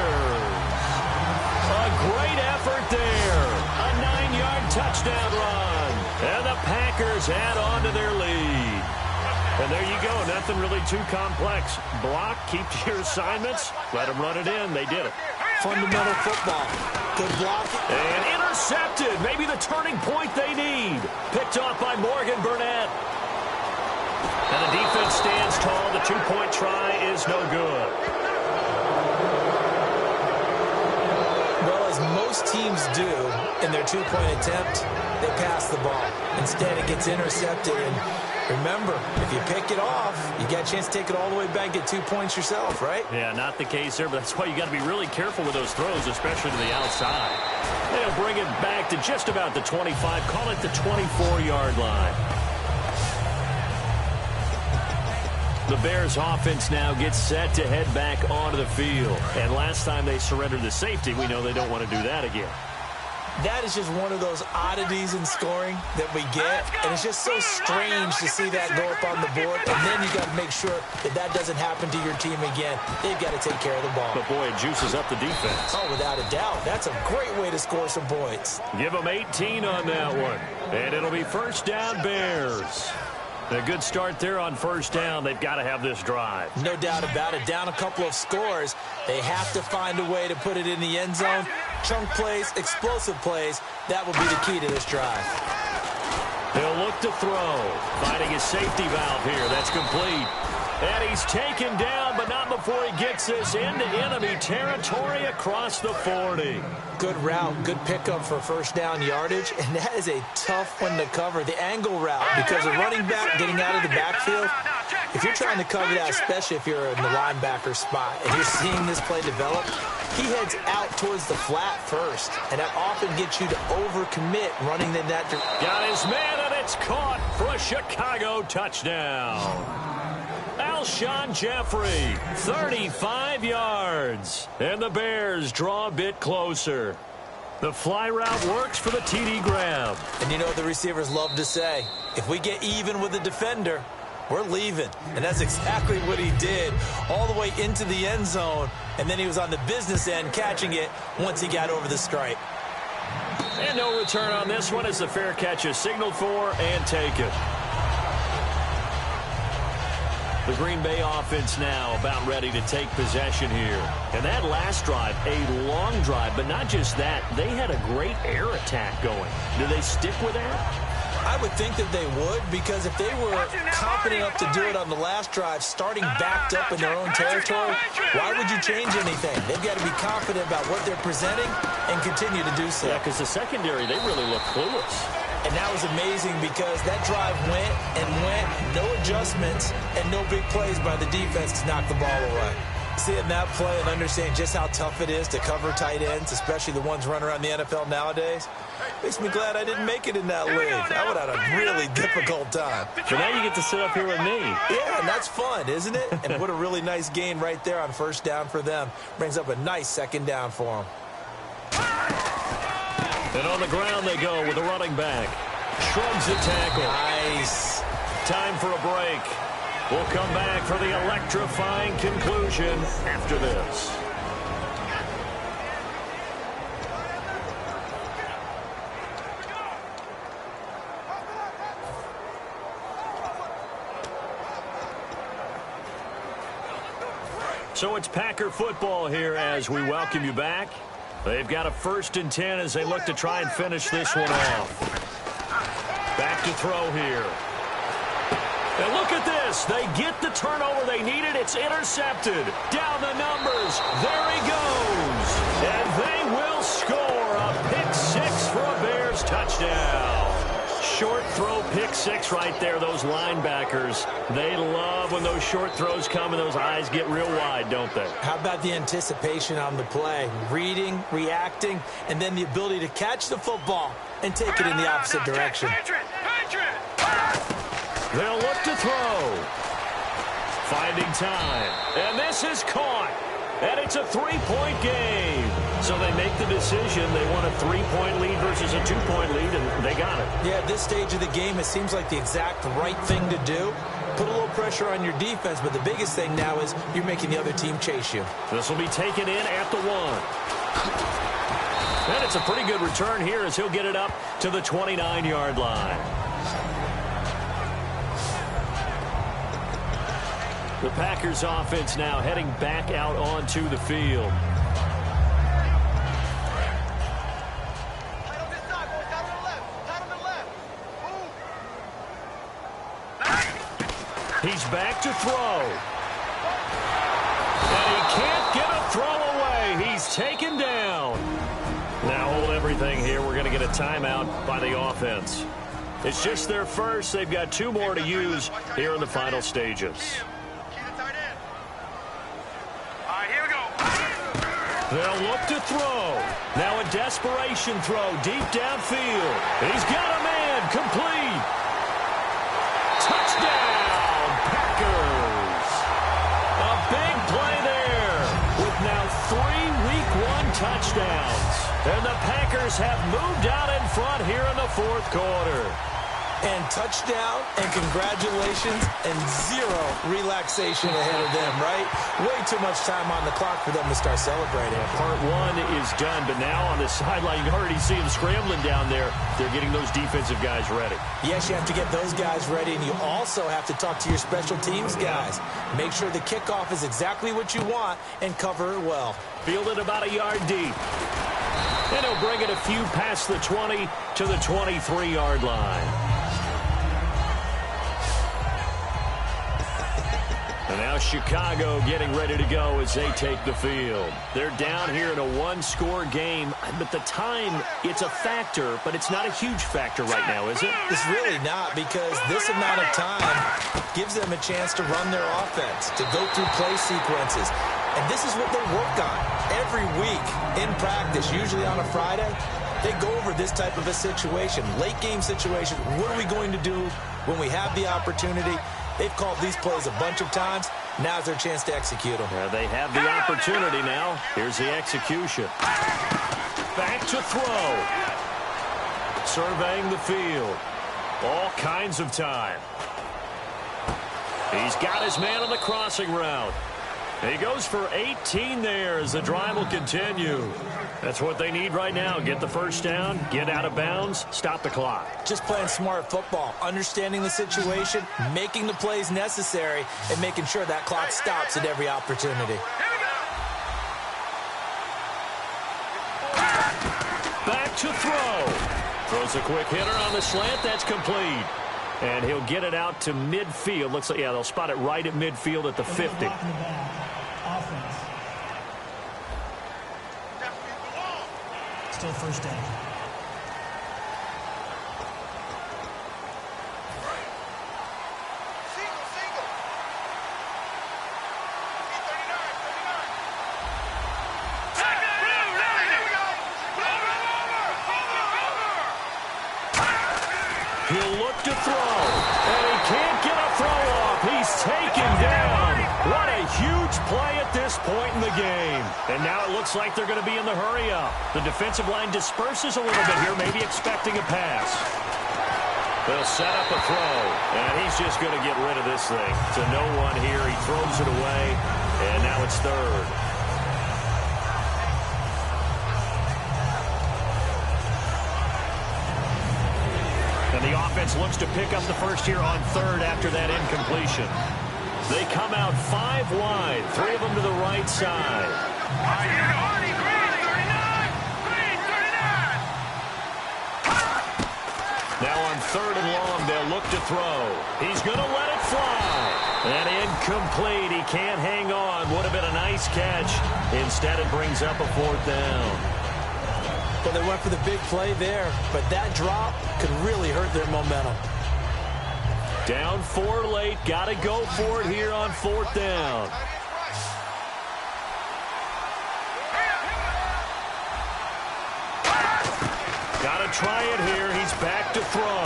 A great effort there. A 9-yard touchdown run. And the Packers add on to their lead. And there you go. Nothing really too complex. Block, keep to your assignments. Let them run it in. They did it. Fundamental football. Good blocking. And intercepted. Maybe the turning point they need. Picked off by Morgan Burnett. And the defense stands tall. The two-point try is no good. Well, as most teams do in their two-point attempt, they pass the ball. Instead, it gets intercepted. And remember, if you pick it off, you got a chance to take it all the way back, get 2 points yourself, right? Yeah, not the case there, but that's why you got to be really careful with those throws, especially to the outside. They'll bring it back to just about the 25, call it the 24-yard line. The Bears offense now gets set to head back onto the field. And last time they surrendered the safety, we know they don't want to do that again. That is just one of those oddities in scoring that we get. And it's just so strange to see that go up on the board. And then you got to make sure that that doesn't happen to your team again. They've got to take care of the ball. But, boy, it juices up the defense. Oh, without a doubt. That's a great way to score some points. Give them 18 on that one. And it'll be first down, Bears. A good start there on first down. They've got to have this drive. No doubt about it. Down a couple of scores. They have to find a way to put it in the end zone. Chunk plays, explosive plays. That will be the key to this drive. He'll look to throw. Finding his safety valve here. That's complete. And he's taken down, but not before he gets this into enemy territory across the 40. Good route, good pickup for first down yardage, and that is a tough one to cover. The angle route, because a running back getting out of the backfield, if you're trying to cover that, especially if you're in the linebacker spot, and you're seeing this play develop, he heads out towards the flat first, and that often gets you to overcommit running in that direction. Got his man, and it's caught for a Chicago touchdown. Alshon Jeffrey, 35 yards. And the Bears draw a bit closer. The fly route works for the TD grab. And you know what the receivers love to say? If we get even with the defender, we're leaving. And that's exactly what he did all the way into the end zone. And then he was on the business end catching it once he got over the stripe. And no return on this one as the fair catch is signaled for and taken. The Green Bay offense now about ready to take possession here. And that last drive, a long drive, but not just that. They had a great air attack going. Do they stick with that? I would think that they would, because if they were confident enough to do it on the last drive, starting backed up in their own territory, why would you change anything? They've got to be confident about what they're presenting and continue to do so. Yeah, because the secondary, they really look clueless. And that was amazing because that drive went and went, no adjustments, and no big plays by the defense to knock the ball away. Seeing that play and understanding just how tough it is to cover tight ends, especially the ones running around the NFL nowadays, makes me glad I didn't make it in that league. I would have had a really difficult time. So now you get to sit up here with me. Yeah, and that's fun, isn't it? And what a really nice gain right there on first down for them. Brings up a nice second down for them. And on the ground they go with a running back. Shrugs the tackle. Nice. Time for a break. We'll come back for the electrifying conclusion after this. So it's Packer football here as we welcome you back. They've got a 1st and 10 as they look to try and finish this one off. Back to throw here. And look at this. They get the turnover they needed. It's intercepted. Down the numbers. There he goes. And they will score a pick 6 for a Bears touchdown. Short throw pick 6 right there. Those linebackers, they love when those short throws come and those eyes get real wide, don't they? How about the anticipation on the play? Reading, reacting, and then the ability to catch the football and take it in the opposite direction. They'll look to throw. Finding time. And this is caught. And it's a 3-point game. So they make the decision. They want a 3-point lead versus a 2-point lead, and they got it. Yeah, at this stage of the game, it seems like the exact right thing to do. Put a little pressure on your defense, but the biggest thing now is you're making the other team chase you. This will be taken in at the 1. And it's a pretty good return here as he'll get it up to the 29-yard line. The Packers offense now heading back out onto the field. He's back to throw. And he can't get a throw away. He's taken down. Now hold everything here. We're going to get a timeout by the offense. It's just their first. They've got 2 more to use here in the final stages. They'll look to throw. Now a desperation throw deep downfield. He's got a man. Complete. Touchdown, Packers. A big play there with now 3 Week 1 touchdowns. And the Packers have moved out in front here in the 4th quarter. And touchdown, and congratulations, and 0 relaxation ahead of them, right? Way too much time on the clock for them to start celebrating. Part 1 is done, but now on the sideline, you can already see them scrambling down there. They're getting those defensive guys ready. Yes, you have to get those guys ready, and you also have to talk to your special teams guys. Make sure the kickoff is exactly what you want and cover it well. Fielded about a yard deep. And he'll bring it a few past the 20 to the 23-yard line. And now Chicago getting ready to go as they take the field. They're down here in a 1-score game, but the time, it's a factor, but it's not a huge factor right now, is it? It's really not, because this amount of time gives them a chance to run their offense, to go through play sequences. And this is what they work on every week in practice, usually on a Friday. They go over this type of a situation, late game situation. What are we going to do when we have the opportunity? They've called these plays a bunch of times. Now's their chance to execute them. Yeah, they have the opportunity now. Here's the execution. Back to throw. Surveying the field. All kinds of time. He's got his man on the crossing route. He goes for 18 there as the drive will continue. That's what they need right now. Get the first down, get out of bounds, stop the clock. Just playing smart football, understanding the situation, making the plays necessary, and making sure that clock stops at every opportunity. Back to throw. Throws a quick hitter on the slant. That's complete. And he'll get it out to midfield. Looks like, yeah, they'll spot it right at midfield at the 50. Offense. Still first down. He'll look to throw, and he can't get a throw off. He's taken down. What a huge play at this point in the game. And now it looks like they're going to be in the hurry-up. The defensive line disperses a little bit here, maybe expecting a pass. They'll set up a throw, and he's just going to get rid of this thing. To no one here, he throws it away, and now it's third. And the offense looks to pick up the first here on third after that incompletion. They come out 5 wide, 3 of them to the right side. Now on third and long, they'll look to throw. He's going to let it fly. And incomplete. He can't hang on. Would have been a nice catch. Instead, it brings up a 4th down. Well, they went for the big play there, but that drop could really hurt their momentum. Down 4 late. Got to go for it here on 4th down. Got to try it here. He's back to throw.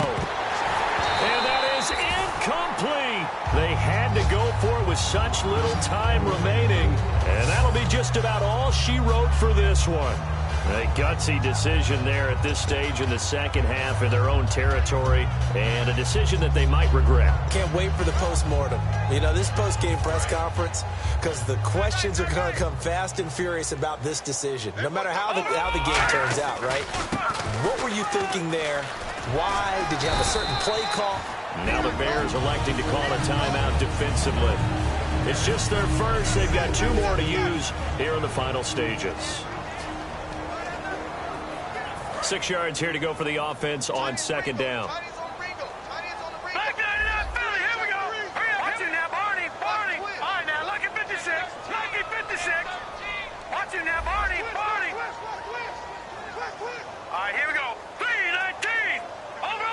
And that is incomplete. They had to go for it with such little time remaining. And that'll be just about all she wrote for this one. A gutsy decision there at this stage in the second half in their own territory, and a decision that they might regret. Can't wait for the post-mortem. You know, this post-game press conference, because the questions are going to come fast and furious about this decision, no matter how the game turns out, right? What were you thinking there? Why? Did you have a certain play call? Now the Bears electing to call a timeout defensively. It's just their first. They've got 2 more to use here in the final stages. 6 yards here to go for the offense on second down. Back 99, Philly, here we go. Hurry up, watch it now, Barney. All right, now, lucky 56. Lucky 56. Watch it now, Barney. All right, here we go. 3-19. Over.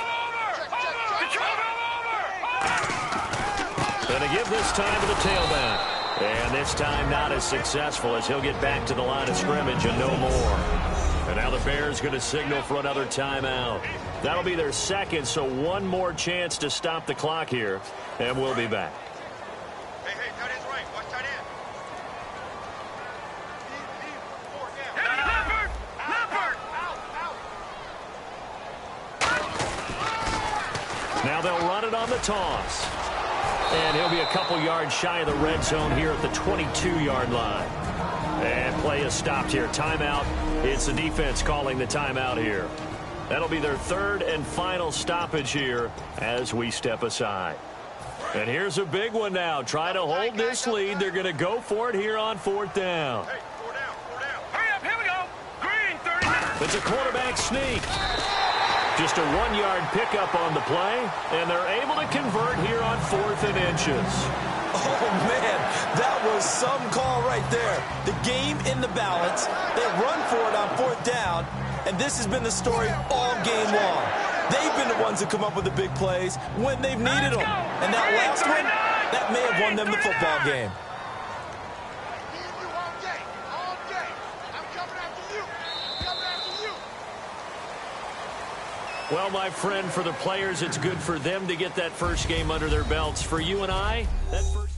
Gonna give this time to the tailback. And this time not as successful as he'll get back to the line of scrimmage and no more. And now the Bears going to signal for another timeout. That'll be their second, so one more chance to stop the clock here. And we'll be back. Hey, tight end's right. Watch tight end. Leopard. Now they'll run it on the toss. And he'll be a couple yards shy of the red zone here at the 22-yard line. And play is stopped here. Timeout. It's the defense calling the timeout here. That'll be their third and final stoppage here as we step aside. And here's a big one now. Trying to hold this lead. They're going to go for it here on 4th down. Hey, 4 down. Hurry up, here we go. Green, 30. It's a quarterback sneak. Just a 1-yard pickup on the play, and they're able to convert here on 4th and inches. Oh, man, that was some call right there. The game in the balance. They run for it on 4th down, and this has been the story all game long. They've been the ones that come up with the big plays when they've needed them. And that last one, that may have won them the football game. Well, my friend, for the players, it's good for them to get that first game under their belts. For you and I, that first